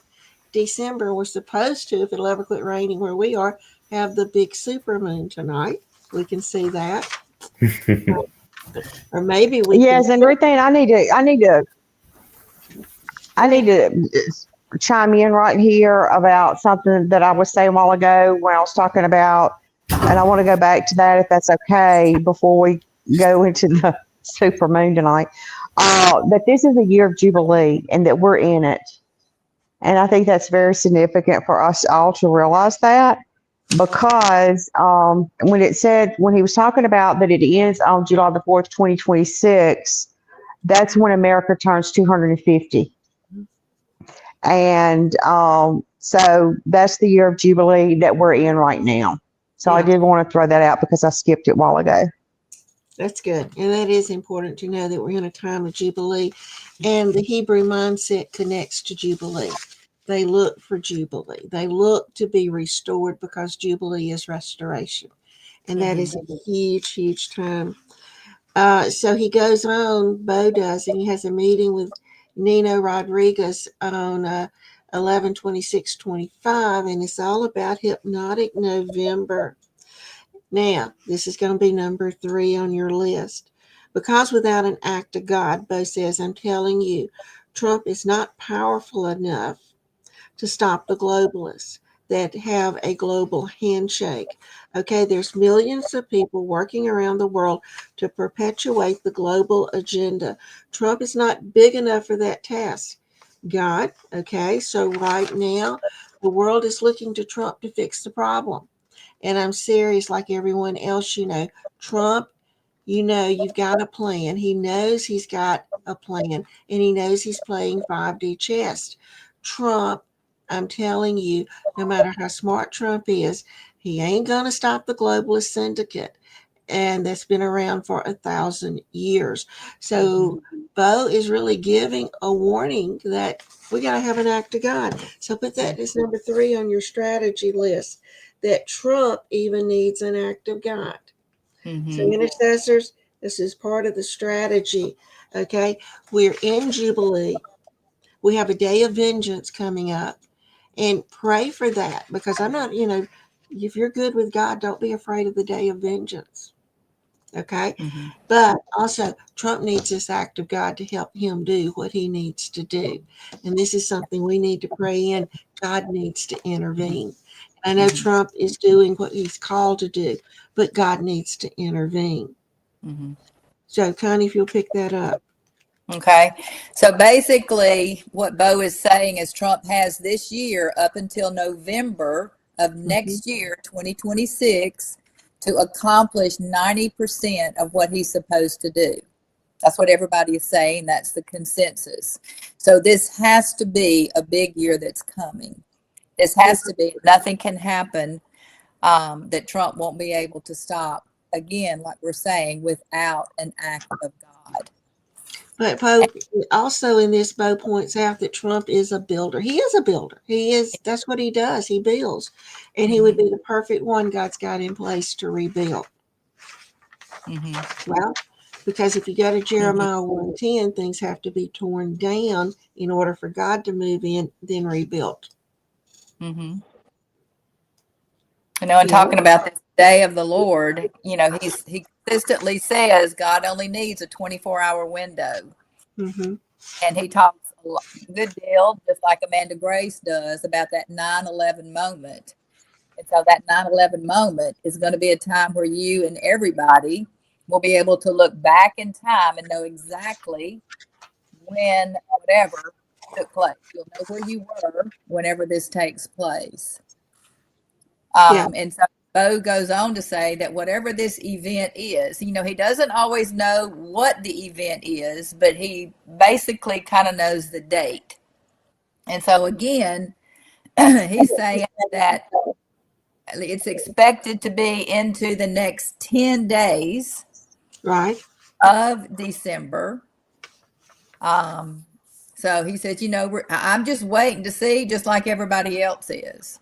December. We're supposed to, if it'll ever quit raining where we are, have the big super moon tonight. We can see that. Or maybe we can. Yes, and Ruthine, Go I ahead. need to chime in right here about something that I was saying a while ago when I was talking about, and I want to go back to that if that's okay before we go into the super moon tonight. That this is a year of Jubilee and that we're in it. And I think that's very significant for us all to realize that because when he was talking about that it ends on July the 4th, 2026, that's when America turns 250. And so that's the year of Jubilee that we're in right now. So I Yeah. did want to throw that out because I skipped it a while ago. That's good. And that is important to know that we're in a time of Jubilee. And the Hebrew mindset connects to Jubilee. They look for Jubilee. They look to be restored because Jubilee is restoration. And that is a huge, huge time. So he goes on, Bo does, and he has a meeting with Nino Rodriguez on 11/26/25, and it's all about Hypnotic November. Now, this is going to be number 3 on your list. Because without an act of God, Bo says, I'm telling you, Trump is not powerful enough to stop the globalists that have a global handshake. Okay, there's millions of people working around the world to perpetuate the global agenda. Trump is not big enough for that task. God, okay, so right now, the world is looking to Trump to fix the problem. And I'm serious, like everyone else, Trump, you've got a plan. He knows he's got a plan, and he knows he's playing 5D chess. Trump, I'm telling you, no matter how smart Trump is, he ain't going to stop the globalist syndicate. And that's been around for 1,000 years. So Bo is really giving a warning that we got to have an act of God. So put that as number 3 on your strategy list, that Trump even needs an act of God. So intercessors, this is part of the strategy. Okay. We're in Jubilee. We have a day of vengeance coming up, and pray for that, because I'm not, if you're good with God, don't be afraid of the day of vengeance. Okay. But also, Trump needs this act of God to help him do what he needs to do. And this is something we need to pray in. God needs to intervene. I know Trump is doing what he's called to do, but God needs to intervene. So, Connie, if you'll pick that up. Okay. So basically, what Bo is saying is Trump has this year up until November of next year, 2026, to accomplish 90% of what he's supposed to do. That's what everybody is saying. That's the consensus. So this has to be a big year that's coming. This has to be. Nothing can happen that Trump won't be able to stop, again, like we're saying, without an act of God. But Poe also in this, Bo points out that Trump is a builder. He is a builder. That's what he does. He builds. And he would be the perfect one God's got in place to rebuild. Well, because if you go to Jeremiah 1:10, things have to be torn down in order for God to move in, then rebuilt. And talking about this day of the Lord, he consistently says God only needs a 24-hour window. And he talks a good deal, just like Amanda Grace does, about that 9/11 moment. And so that 9/11 moment is going to be a time where you and everybody will be able to look back in time and know exactly when whatever took place. You'll know where you were whenever this takes place. And so Bo goes on to say that whatever this event is, he doesn't always know what the event is, but he basically kind of knows the date. And so again, he's saying that it's expected to be into the next 10 days of December. So he says, I'm just waiting to see, just like everybody else is.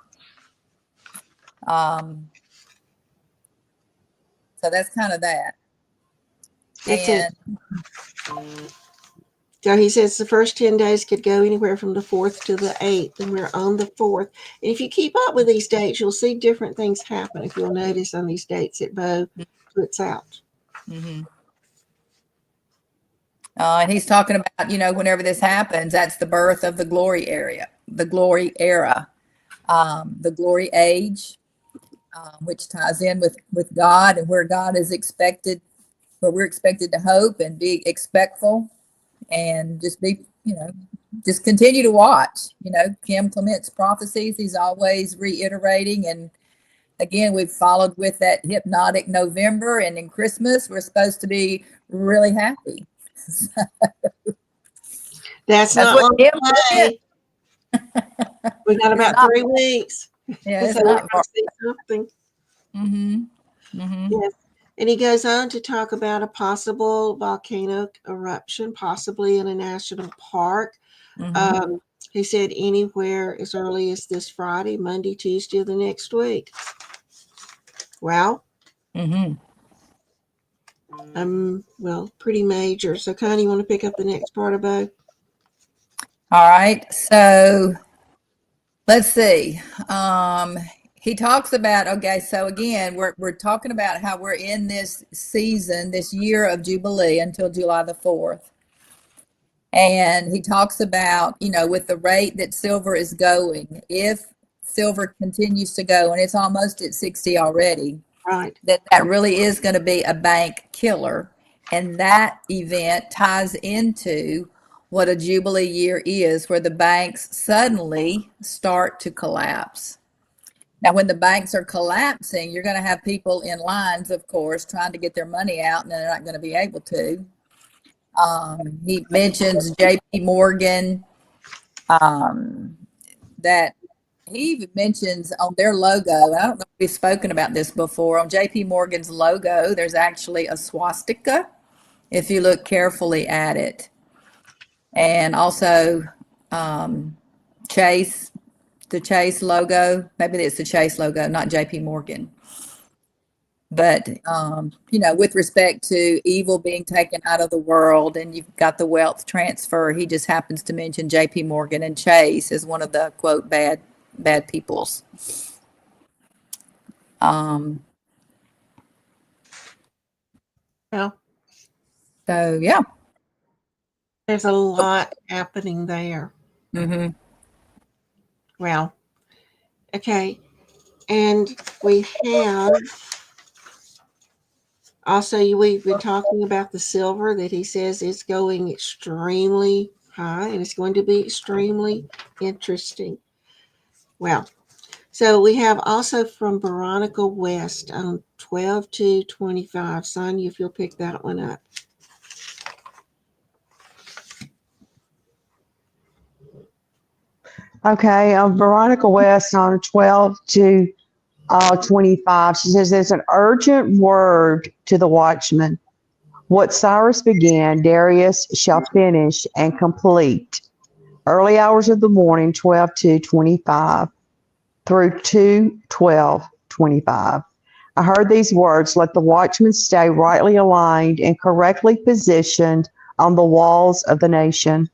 So that's kind of that. That's it. So he says the first 10 days could go anywhere from the 4th to the 8th, and we're on the 4th. And if you keep up with these dates, you'll see different things happen, if you'll notice on these dates that Bo puts out. And he's talking about, whenever this happens, that's the birth of the glory era, the glory age, which ties in with God and where God is expected, where we're expected to hope and be expectful and just be, just continue to watch. Kim Clement's prophecies, he's always reiterating. And again, we've followed with that hypnotic November, and in Christmas, we're supposed to be really happy. That's not what long away. We got about 3 weeks. Yeah, it's so not far. see something. Mm-hmm. Mm-hmm. Yes. And he goes on to talk about a possible volcano eruption, possibly in a national park. Mm-hmm. Um, he said anywhere as early as this Friday, Monday, Tuesday of the next week. Wow. Mm-hmm. Well, pretty major. So, Connie, you want to pick up the next part about? All right. So let's see. Um, he talks about, okay, so again, we're talking about how we're in this season, this year of Jubilee until July the 4th. And he talks about, with the rate that silver is going, if silver continues to go, and it's almost at 60 already, Right. that really is going to be a bank killer. And that event ties into what a Jubilee year is, where the banks suddenly start to collapse. Now, when the banks are collapsing, you're going to have people in lines, of course, trying to get their money out, and they're not going to be able to. He mentions J.P. Morgan, um, that he even mentions on their logo, and I don't know if we've spoken about this before, on JP Morgan's logo, there's actually a swastika if you look carefully at it. And also Chase, the Chase logo, maybe it's the Chase logo, not JP Morgan. But, with respect to evil being taken out of the world and you've got the wealth transfer, he just happens to mention JP Morgan and Chase as one of the quote bad peoples. Um, Well, so yeah. there's a lot happening there. Mm-hmm. Well, okay. And we have also, we've been talking about the silver that he says is going extremely high and it's going to be extremely interesting. Well, so we have also from Veronica West on 12/2/25. Sonia, if you'll pick that one up. Okay, Veronica West on 12 to 25. She says there's an urgent word to the watchman. What Cyrus began, Darius shall finish and complete. Early hours of the morning, 12 to 25 through 2:12:25. I heard these words, let the watchman stay rightly aligned and correctly positioned on the walls of the nation.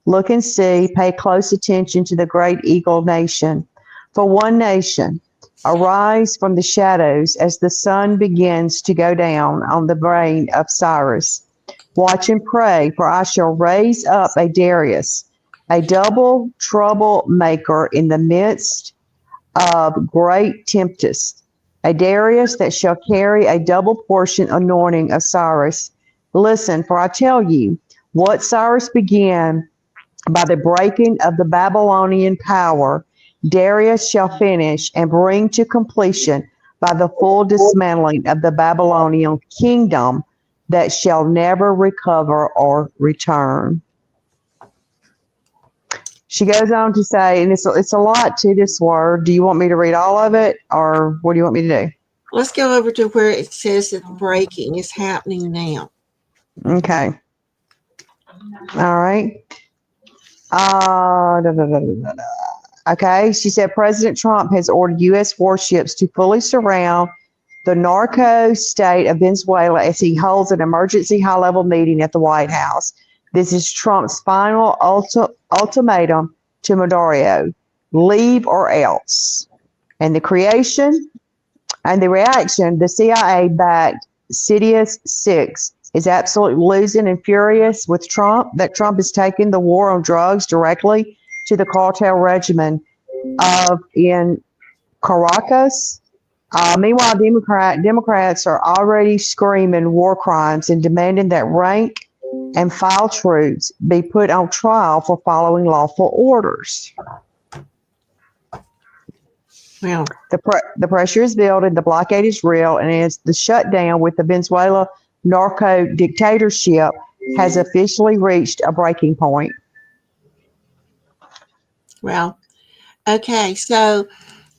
Look and see, pay close attention to the great eagle nation. For one nation, arise from the shadows as the sun begins to go down on the brain of Cyrus. Watch and pray, for I shall raise up a Darius, a double trouble maker in the midst of great tempest, a Darius that shall carry a double portion anointing of Cyrus. Listen, for I tell you, what Cyrus began by the breaking of the Babylonian power, Darius shall finish and bring to completion by the full dismantling of the Babylonian kingdom that shall never recover or return. She goes on to say, and it's a lot to this word. Do you want me to read all of it, or what do you want me to do? Let's go over to where it says that the breaking is happening now. Okay. All right. Da, da, da, da, da. Okay. She said President Trump has ordered U.S. warships to fully surround the narco state of Venezuela as he holds an emergency high level meeting at the White House. This is Trump's final ultimatum to Maduro, leave or else. And the creation and the reaction, the CIA backed Sidious 6 is absolutely losing and furious with Trump that Trump is taking the war on drugs directly to the cartel regimen in Caracas. Meanwhile, Democrats are already screaming war crimes and demanding that rank and file troops be put on trial for following lawful orders. Well, The pressure is building, the blockade is real, and as the shutdown with the Venezuela narco dictatorship has officially reached a breaking point. well, okay. So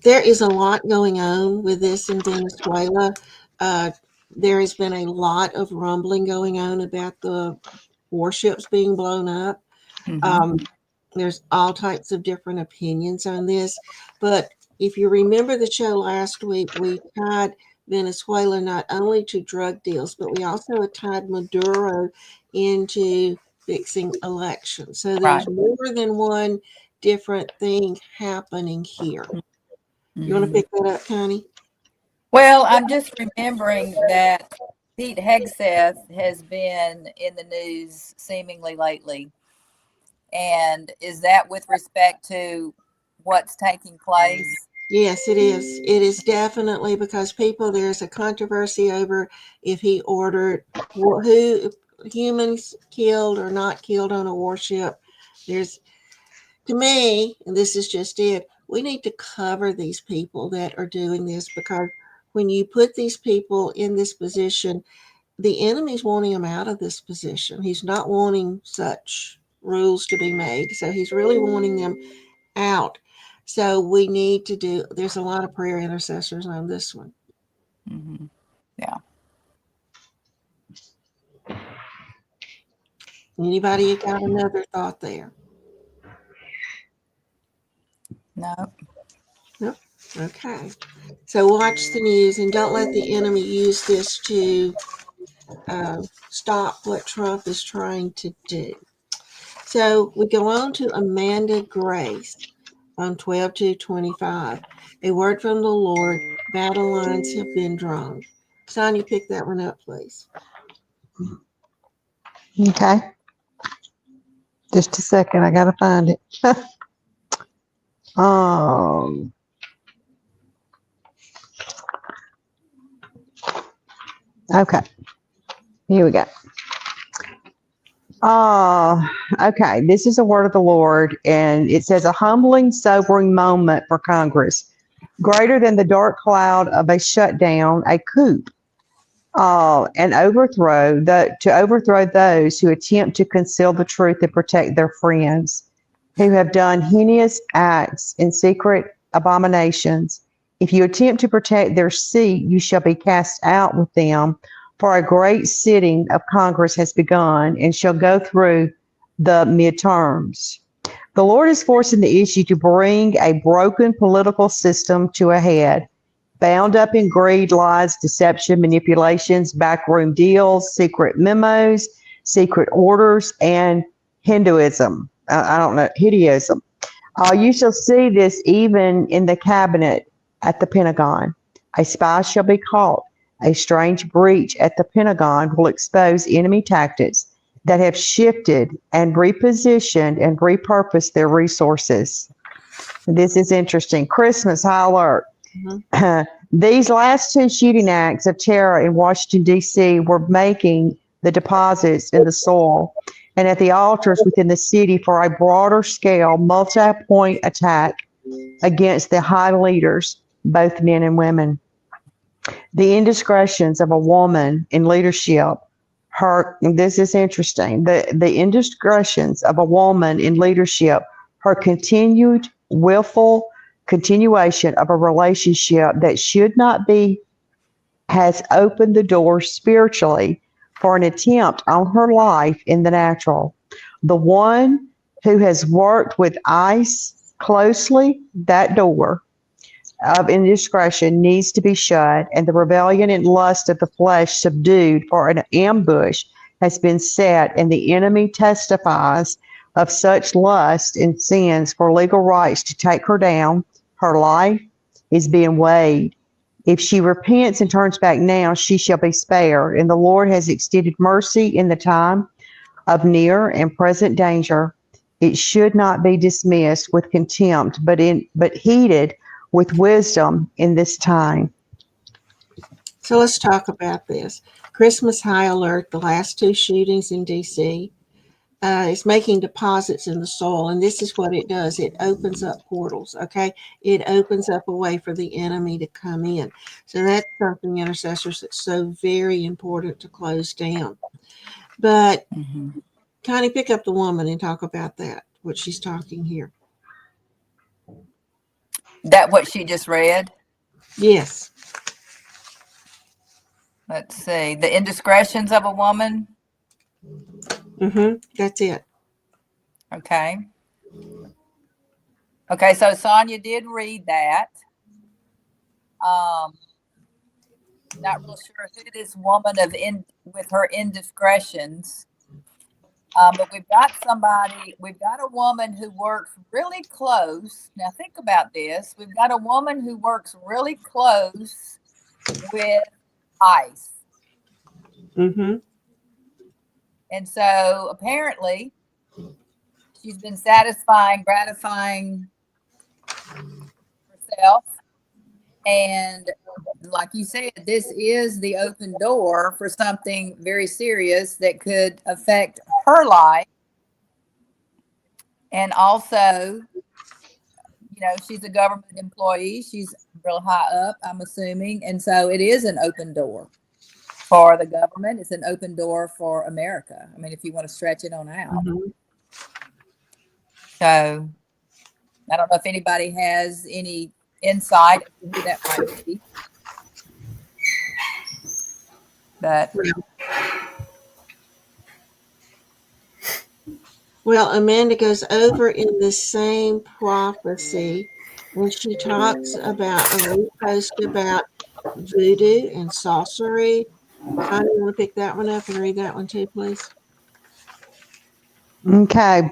there is a lot going on with this in Venezuela. Uh, there has been a lot of rumbling going on about the warships being blown up. Mm-hmm. Um, there's all types of different opinions on this. But if you remember the show last week, we tied Venezuela not only to drug deals, but we also tied Maduro into fixing elections. So Right. there's more than one different thing happening here. You want to Mm-hmm. pick that up, Connie? Well, I'm just remembering that Pete Hegseth has been in the news seemingly lately. And is that with respect to what's taking place? Yes, it is. It is definitely because people, there's a controversy over if he ordered who humans killed or not killed on a warship. There's, to me, and this is just it, we need to cover these people that are doing this because when you put these people in this position, the enemy's wanting them out of this position. He's not wanting such rules to be made. So he's really wanting them out. So we need to do, there's a lot of prayer intercessors on this one. Mm-hmm. Yeah. Anybody got another thought there? No. Nope. Okay. So watch the news and don't let the enemy use this to stop what Trump is trying to do. So we go on to Amanda Grace on 12/2/25. A word from the Lord, battle lines have been drawn. Sonia, pick that one up, please. Okay. Just a second. I got to find it. um, okay. Here we go. Okay. This is a word of the Lord, and it says a humbling, sobering moment for Congress, greater than the dark cloud of a shutdown, a coup, and to overthrow those who attempt to conceal the truth and protect their friends, who have done heinous acts and secret abominations. If you attempt to protect their seat, you shall be cast out with them. For a great sitting of Congress has begun and shall go through the midterms. The Lord is forcing the issue to bring a broken political system to a head, bound up in greed, lies, deception, manipulations, backroom deals, secret memos, secret orders, and Hinduism. I don't know, Hinduism. You shall see this even in the cabinet at the Pentagon. A spy shall be caught. A strange breach at the Pentagon will expose enemy tactics that have shifted and repositioned and repurposed their resources. This is interesting. Christmas high alert. Mm-hmm. These last two shooting acts of terror in Washington, D.C. were making the deposits in the soil and at the altars within the city for a broader scale, multi point attack against the high leaders, both men and women. The indiscretions of a woman in leadership, this is interesting, the indiscretions of a woman in leadership, her continued willful continuation of a relationship that should not be, has opened the door spiritually for an attempt on her life in the natural. The one who has worked with ICE closely, that door of indiscretion needs to be shut, and the rebellion and lust of the flesh subdued, for an ambush has been set, and the enemy testifies of such lust and sins for legal rights to take her down. Her life is being weighed. If she repents and turns back now, she shall be spared. And the Lord has extended mercy in the time of near and present danger. It should not be dismissed with contempt, but heeded with wisdom in this time. So let's talk about this. Christmas high alert, the last two shootings in D.C. Is making deposits in the soil, and this is what it does. It opens up portals, okay? It opens up a way for the enemy to come in. So that's something, intercessors, that's so very important to close down. But Mm-hmm. Connie, pick up the woman and talk about that, what she's talking here. That what she just read? Yes. Let's see. The indiscretions of a woman. That's it. Okay. Okay, so Sonia did read that. Not real sure who this woman with her indiscretions. But we've got a woman who works really close. Now think about this. We've got a woman who works really close with ICE. Mm-hmm. And so apparently she's been gratifying herself. And like you said, this is the open door for something very serious that could affect her life. And also, she's a government employee. She's real high up, I'm assuming. And so it is an open door for the government. It's an open door for America. I mean, if you want to stretch it on out. Mm-hmm. So I don't know if anybody has any insight into who that might be. But well, Amanda goes over in the same prophecy when she talks about a repost about voodoo and sorcery. Sonia, you want to pick that one up and read that one too, please? Okay.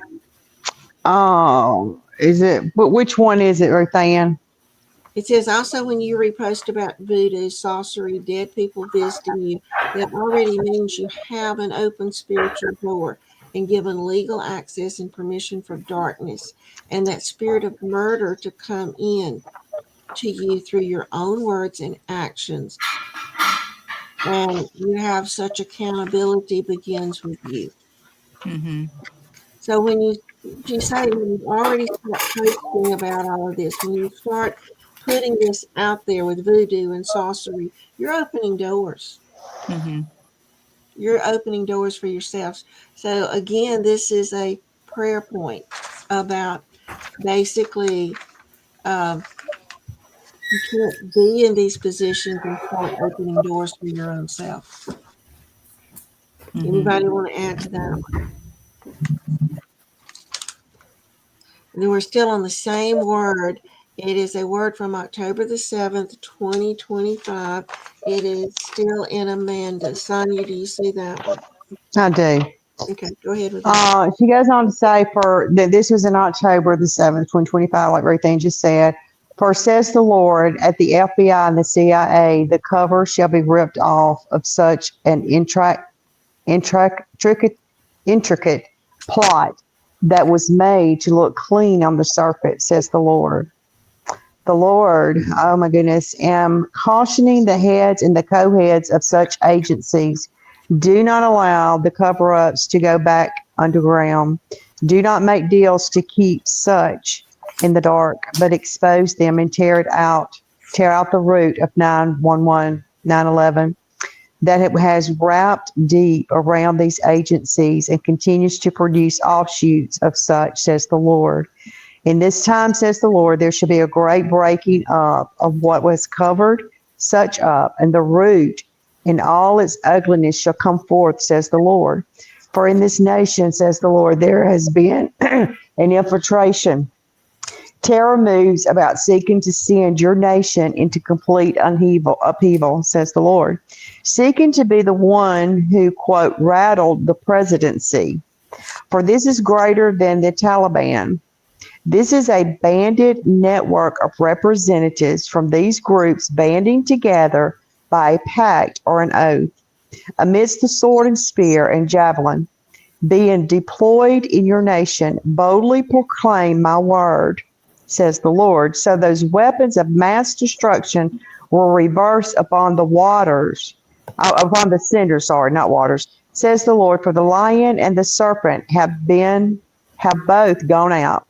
Oh, is it? But which one is it, Ruthann? It says also when you repost about voodoo, sorcery, dead people visiting you, that already means you have an open spiritual door and given legal access and permission for darkness and that spirit of murder to come in to you through your own words and actions. And you have such accountability begins with you. mm-hmm. So when you say when you already start posting about all of this, when you start putting this out there with voodoo and sorcery, you're opening doors. Mm-hmm. You're opening doors for yourselves. So again, this is a prayer point about basically you can't be in these positions and start opening doors for your own self. Mm-hmm. Anybody want to add to that? And then we're still on the same word. It is a word from October the 7th, 2025. It is still in Amanda. Sonia, do you see that one? I do. Okay, go ahead with that. She goes on to say for that this was in October the 7th, 2025, like Ruthann just said. For says the Lord, at the FBI and the CIA, the cover shall be ripped off of such an intricate plot that was made to look clean on the surface, says the Lord. The Lord, oh my goodness, am cautioning the heads and the co-heads of such agencies. Do not allow the cover-ups to go back underground. Do not make deals to keep such in the dark, but expose them and tear out the root of 911, 9/11 that it has wrapped deep around these agencies and continues to produce offshoots of such, says the Lord. In this time, says the Lord, there shall be a great breaking up of what was covered, such up, and the root in all its ugliness shall come forth, says the Lord. For in this nation, says the Lord, there has been an infiltration. Terror moves about seeking to send your nation into complete upheaval, says the Lord. Seeking to be the one who, quote, rattled the presidency. For this is greater than the Taliban. This is a banded network of representatives from these groups banding together by a pact or an oath, amidst the sword and spear and javelin, being deployed in your nation, boldly proclaim my word, says the Lord. So those weapons of mass destruction will reverse upon the waters, upon the senders, sorry, not waters, says the Lord. For the lion and the serpent have both gone out.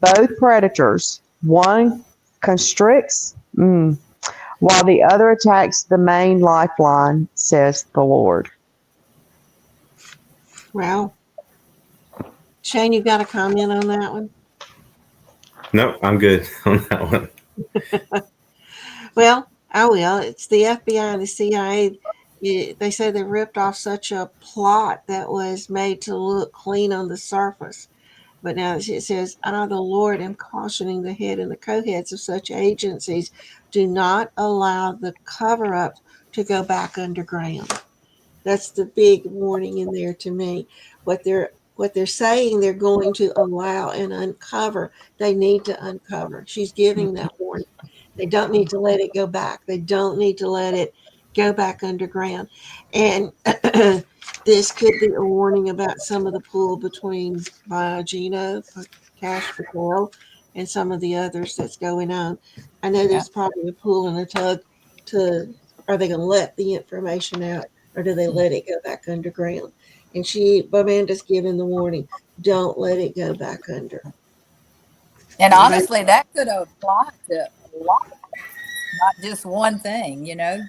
Both predators, one constricts, while the other attacks the main lifeline, says the Lord. Wow. Shane, you got a comment on that one? No, I'm good on that one. Well, I will. It's the FBI and the CIA. They say they ripped off such a plot that was made to look clean on the surface. But now it says, I, the Lord, am cautioning the head and the co heads of such agencies, do not allow the cover ups to go back underground. That's the big warning in there to me. What they're saying they're going to allow and uncover, they need to uncover. She's giving that warning. They don't need to let it go back. They don't need to let it go back underground. And this could be a warning about some of the pull between Biogino, Cash Patel, and some of the others that's going on. I know Yeah. there's probably a pull and a tug to, are they going to let the information out, or do they let it go back underground? And Amanda's giving the warning, don't let it go back under. And Everybody, honestly, that could apply to a lot of things, not just one thing, you know?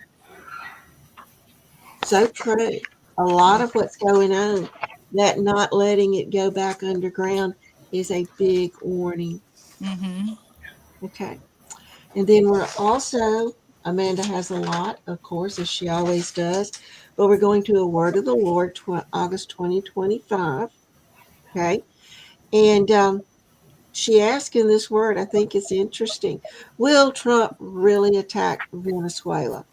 so true. A lot of what's going on, that not letting it go back underground is a big warning. Mm-hmm. Okay. And then we're also, Amanda has a lot, of course, as she always does, but we're going to a word of the Lord, August 2025. Okay. And she asked in this word, I think it's interesting, will Trump really attack Venezuela?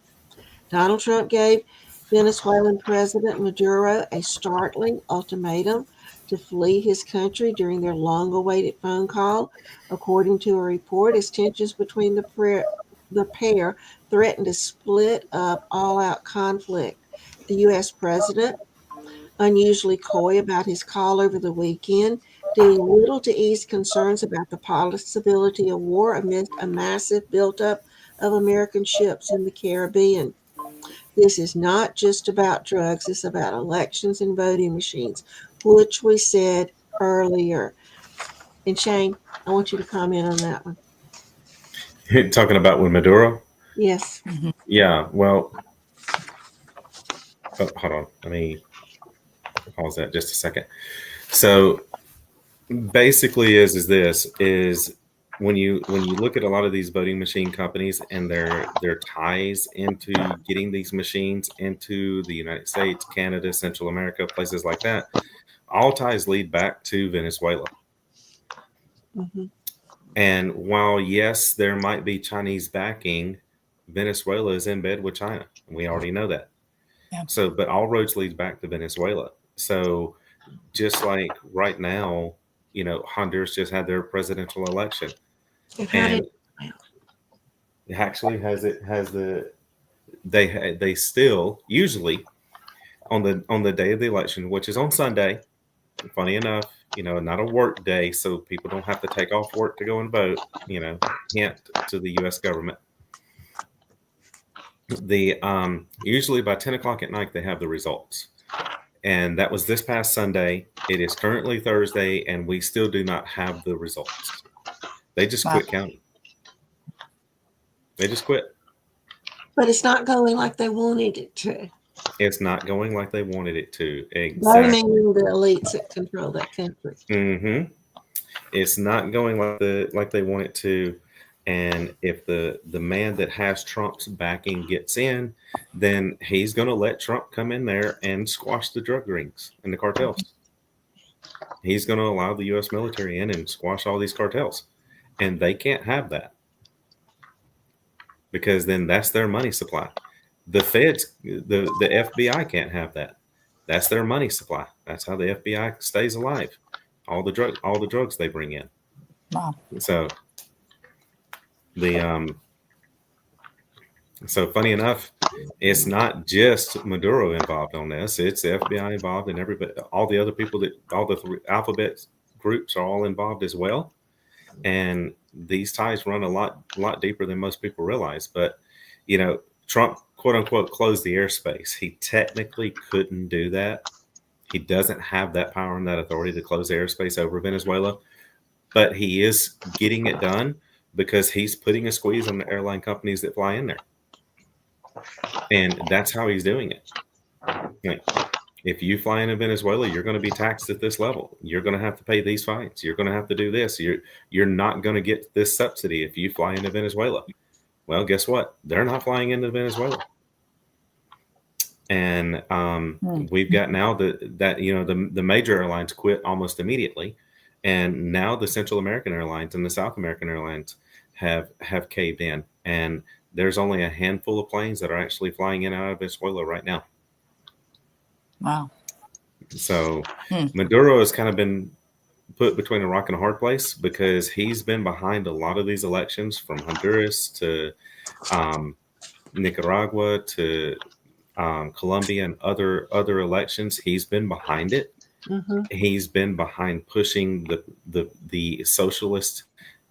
Donald Trump gave Venezuelan President Maduro a startling ultimatum to flee his country during their long awaited phone call. According to a report, as tensions between the pair threatened to split up all out conflict. The U.S. president, unusually coy about his call over the weekend, did little to ease concerns about the possibility of war amidst a massive buildup of American ships in the Caribbean. This is not just about drugs, it's about elections and voting machines, which we said earlier. And Shane, I want you to comment on that one. Talking about with Maduro. Yes. Mm-hmm. Yeah. Well, hold on. Let me pause that just a second. So basically, is this is when you look at a lot of these voting machine companies and their ties into getting these machines into the United States, Canada, Central America, places like that, all ties lead back to Venezuela. Mm-hmm. And while yes, there might be Chinese backing, Venezuela is in bed with China. We already know that. Yeah. So, but all roads lead back to Venezuela. So, just like right now, Honduras just had their presidential election, And how did and it actually has they still usually on the day of the election, which is on Sunday. Funny enough, not a work day, so people don't have to take off work to go and vote. Hint to the U.S. government. The usually by 10 o'clock at night they have the results, and that was this past Sunday. It is currently Thursday, and we still do not have the results. They just Wow. quit counting. They just quit. but it's not going like they wanted it to. It's not going like they wanted it to. Blaming Exactly. the elites that control that country. hmm It's not going like they want it to. And if the man that has Trump's backing gets in, then he's going to let Trump come in there and squash the drug rings and the cartels. He's going to allow the U.S. military in and squash all these cartels, and they can't have that because then that's their money supply. The feds, the FBI can't have that. That's their money supply. That's how the FBI stays alive. All the drugs they bring in. Wow. So the so funny enough, it's not just Maduro involved on this. It's the FBI involved, and everybody, all the other people all the alphabet groups are all involved as well. And these ties run a lot deeper than most people realize. But Trump, quote unquote, closed the airspace. He technically couldn't do that. He doesn't have that power and that authority to close the airspace over Venezuela, but he is getting it done because he's putting a squeeze on the airline companies that fly in there, and that's how he's doing it. Like, If you fly into Venezuela, you're going to be taxed at this level. You're going to have to pay these fines. You're going to have to do this. You're not going to get this subsidy if you fly into Venezuela. Well, guess what? They're not flying into Venezuela. And we've got now that the major airlines quit almost immediately, and now the Central American Airlines and the South American Airlines have caved in, and there's only a handful of planes that are actually flying in and out of Venezuela right now. Wow. So Maduro has kind of been put between a rock and a hard place because he's been behind a lot of these elections, from Honduras to Nicaragua to Colombia and other elections. He's been behind it. Mm-hmm. He's been behind pushing the socialist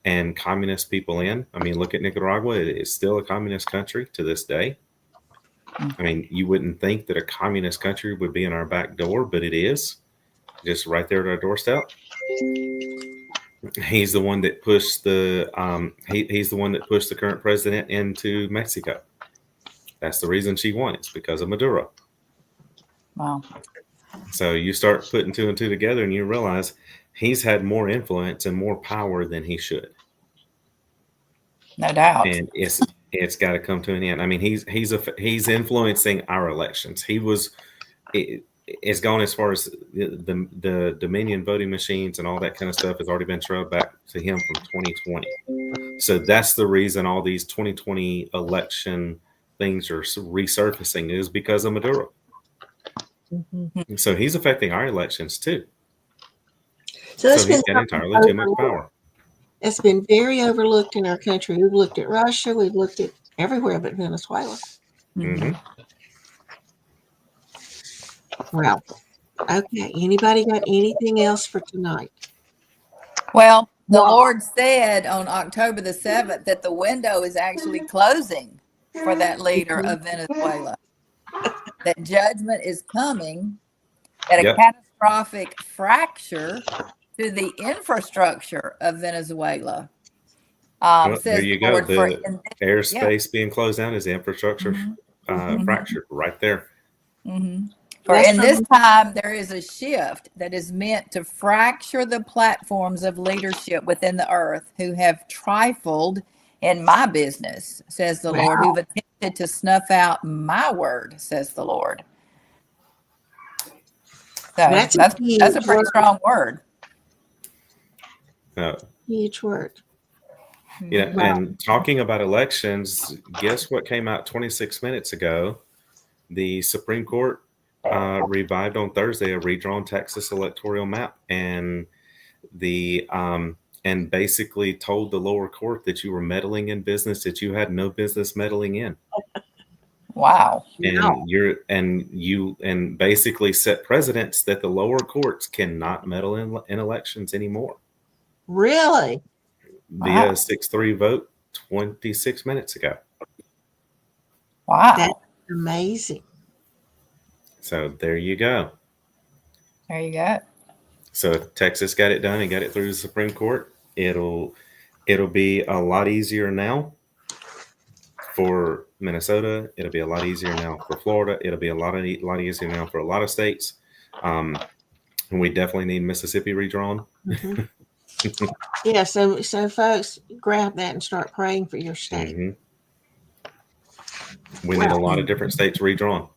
and communist people in. I mean, look at Nicaragua. It is still a communist country to this day. I mean, you wouldn't think that a communist country would be in our back door, but it is, just right there at our doorstep. He's the one that pushed he's the one that pushed the current president into Mexico. That's the reason she won. It's because of Maduro. Wow. So you start putting two and two together, and you realize he's had more influence and more power than he should. No doubt. And it's got to come to an end. I mean, he's influencing our elections. It's gone as far as the Dominion voting machines and all that kind of stuff has already been trailed back to him from 2020. So that's the reason all these 2020 election things are resurfacing, is because of Maduro. Mm-hmm. So he's affecting our elections too. So he's got entirely too much power. It's been very overlooked in our country. We've looked at Russia. We've looked at everywhere but Venezuela. Mm-hmm. Well, okay. Anybody got anything else for tonight? Well, the Lord said on October the 7th that the window is actually closing for that leader of Venezuela. That judgment is coming, that a catastrophic fracture to the infrastructure of Venezuela. Well, there you go. The airspace being closed down is the infrastructure fractured right there. Mm-hmm. For in this time, there is a shift that is meant to fracture the platforms of leadership within the earth who have trifled in my business, says the Lord, who've attempted to snuff out my word, says the Lord. So that's a pretty strong word. Huge word. Yeah, and talking about elections, guess what came out 26 minutes ago? The Supreme Court revived on Thursday a redrawn Texas electoral map, and and basically told the lower court that you were meddling in business that you had no business meddling in. Wow. And basically set precedents that the lower courts cannot meddle in elections anymore. Really? Via 6-3 vote 26 minutes ago. Wow. That's amazing. So there you go. There you go. So if Texas got it done and got it through the Supreme Court, it'll be a lot easier now for Minnesota. It'll be a lot easier now for Florida. It'll be a lot easier now for a lot of states. And we definitely need Mississippi redrawn. Mm-hmm. Yeah, so folks, grab that and start praying for your state. Mm-hmm. We need a lot of different states redrawn.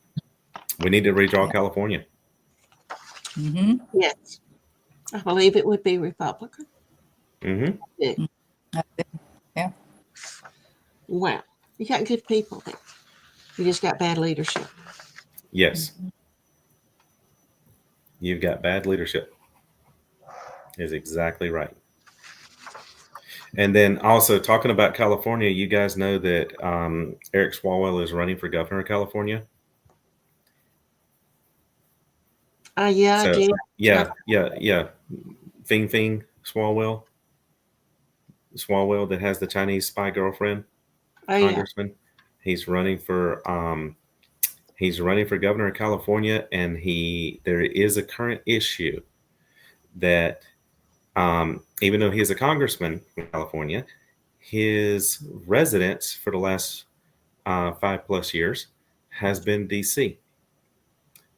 We need to redraw California. Mm-hmm. Yes. I believe it would be Republican. Mm-hmm. Yeah. Wow. You got good people there. You just got bad leadership. Yes. You've got bad leadership. Is exactly right. And then also talking about California, you guys know that Eric Swalwell is running for governor of California. Yeah, so, I did. Yeah. Fing Swalwell that has the Chinese spy girlfriend, congressman. He's running for governor of California, and there is a current issue that even though he is a congressman in California, his residence for the last 5+ years has been DC.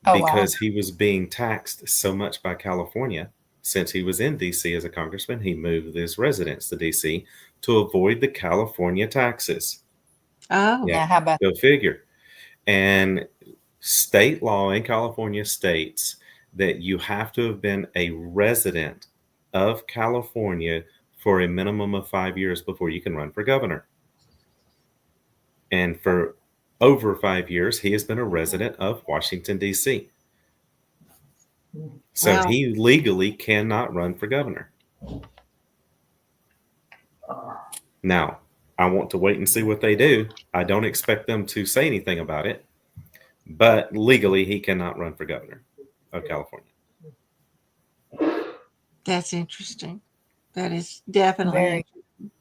Oh, wow. because he was being taxed so much by California. Since he was in DC as a congressman, he moved his residence to DC to avoid the California taxes. Oh, Yeah, Yeah, how about go figure. And state law in California states that you have to have been a resident of California for a minimum of 5 years before you can run for governor. And for over 5 years, he has been a resident of Washington, D.C. So wow. he legally cannot run for governor. Now, I want to wait and see what they do. I don't expect them to say anything about it, but legally, he cannot run for governor of California. That's interesting. That is definitely very interesting.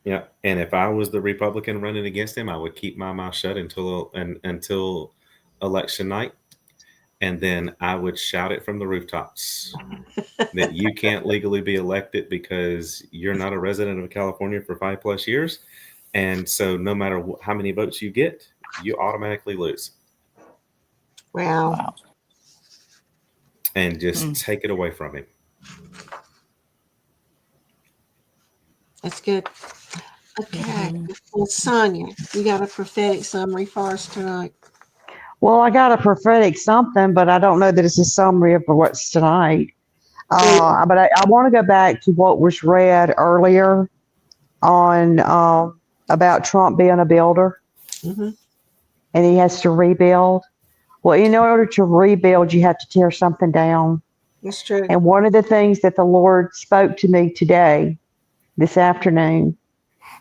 Yeah, and if I was the Republican running against him, I would keep my mouth shut until election night, and then I would shout it from the rooftops that you can't legally be elected because you're not a resident of California for 5+ years, and so no matter how many votes you get, you automatically lose, Wow. wow. and just Mm. take it away from him. That's good. Okay. Mhm. Well, Sonia, you got a prophetic summary for us tonight. Well, I got a prophetic something, but I don't know that it's a summary of what's tonight. But I want to go back to what was read earlier on about Trump being a builder Mm-hmm. and he has to rebuild. Well, in order to rebuild, you have to tear something down. That's true. And one of the things that the Lord spoke to me today, this afternoon,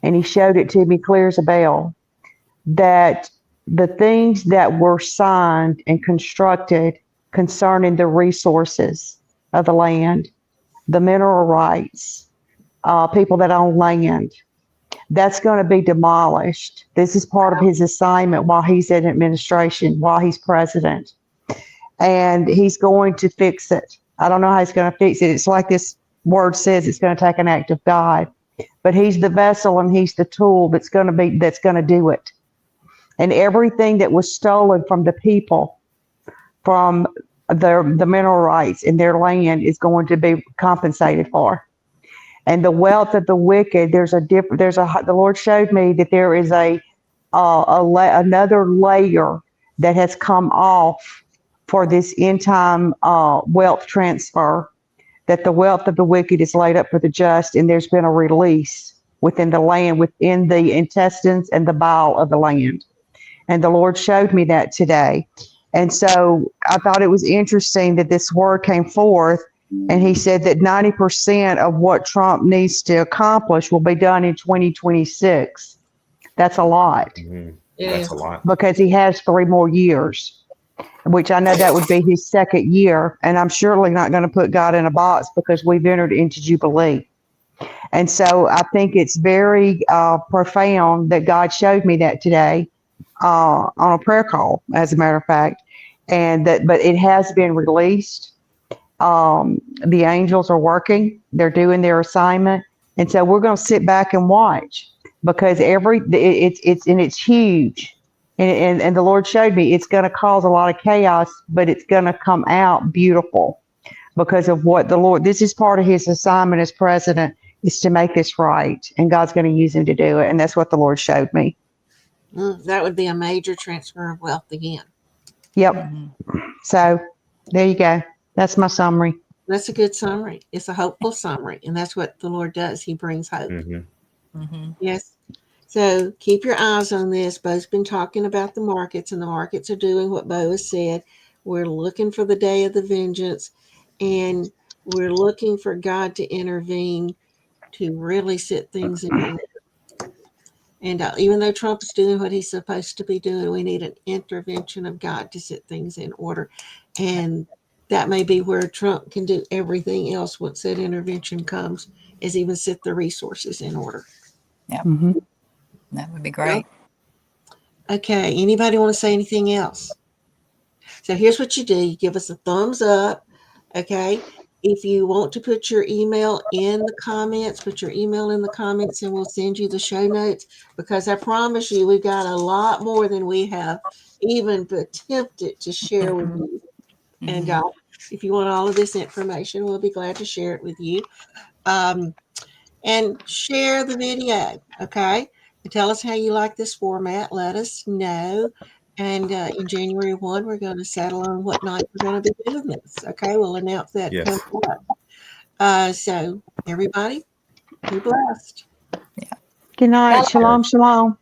and he showed it to me clear as a bell, that the things that were signed and constructed concerning the resources of the land, the mineral rights, people that own land, that's going to be demolished. This is part of his assignment while he's in administration, while he's president. And he's going to fix it. I don't know how he's going to fix it. It's like this word says, it's going to take an act of God. But he's the vessel and he's the tool that's going to do it. And everything that was stolen from the people, from the mineral rights in their land, is going to be compensated for. And the wealth of the wicked, the Lord showed me that there is another layer that has come off for this end time wealth transfer, that the wealth of the wicked is laid up for the just, and there's been a release within the land, within the intestines and the bile of the land. And the Lord showed me that today. And so I thought it was interesting that this word came forth, and he said that 90% of what Trump needs to accomplish will be done in 2026. That's a lot Mhm. It That's is. a lot. because he has 3 more years, which I know that would be his second year. And I'm surely not going to put God in a box because we've entered into Jubilee. And so I think it's very profound that God showed me that today on a prayer call, as a matter of fact, but it has been released. The angels are working; they're doing their assignment, and so we're going to sit back and watch because it's huge, and the Lord showed me it's going to cause a lot of chaos, but it's going to come out beautiful because of what the Lord. This is part of His assignment as president, is to make this right, and God's going to use Him to do it, and that's what the Lord showed me. That would be a major transfer of wealth again. Yep. Mhm. So there you go. That's my summary. That's a good summary. It's a hopeful summary, and that's what the Lord does. He brings hope. Hmm. Mhm. Yes. So keep your eyes on this. Bo's been talking about the markets, and the markets are doing what Bo has said. We're looking for the day of the vengeance, and we're looking for God to intervene to really set things in order. And even though Trump is doing what he's supposed to be doing, we need an intervention of God to set things in order. And that may be where Trump can do everything else once that intervention comes, is even set the resources in order. Yep, Hmm. that would be Well, great. okay. Anybody want to say anything else? So here's what you do. You give us a thumbs up. Okay. If you want to put your email in the comments, put your email in the comments and we'll send you the show notes, because I promise you we've got a lot more than we have even attempted to share with Mhm. you. And Mhm. if you want all of this information, we'll be glad to share it with you. Um, and share the video, okay? And tell us how you like this format. Let us know. And in January 1, we're going to settle on what night we're going to be doing this. Okay, we'll announce that coming Yes. up. So, everybody, be blessed. Good night. Bye. Shalom, shalom.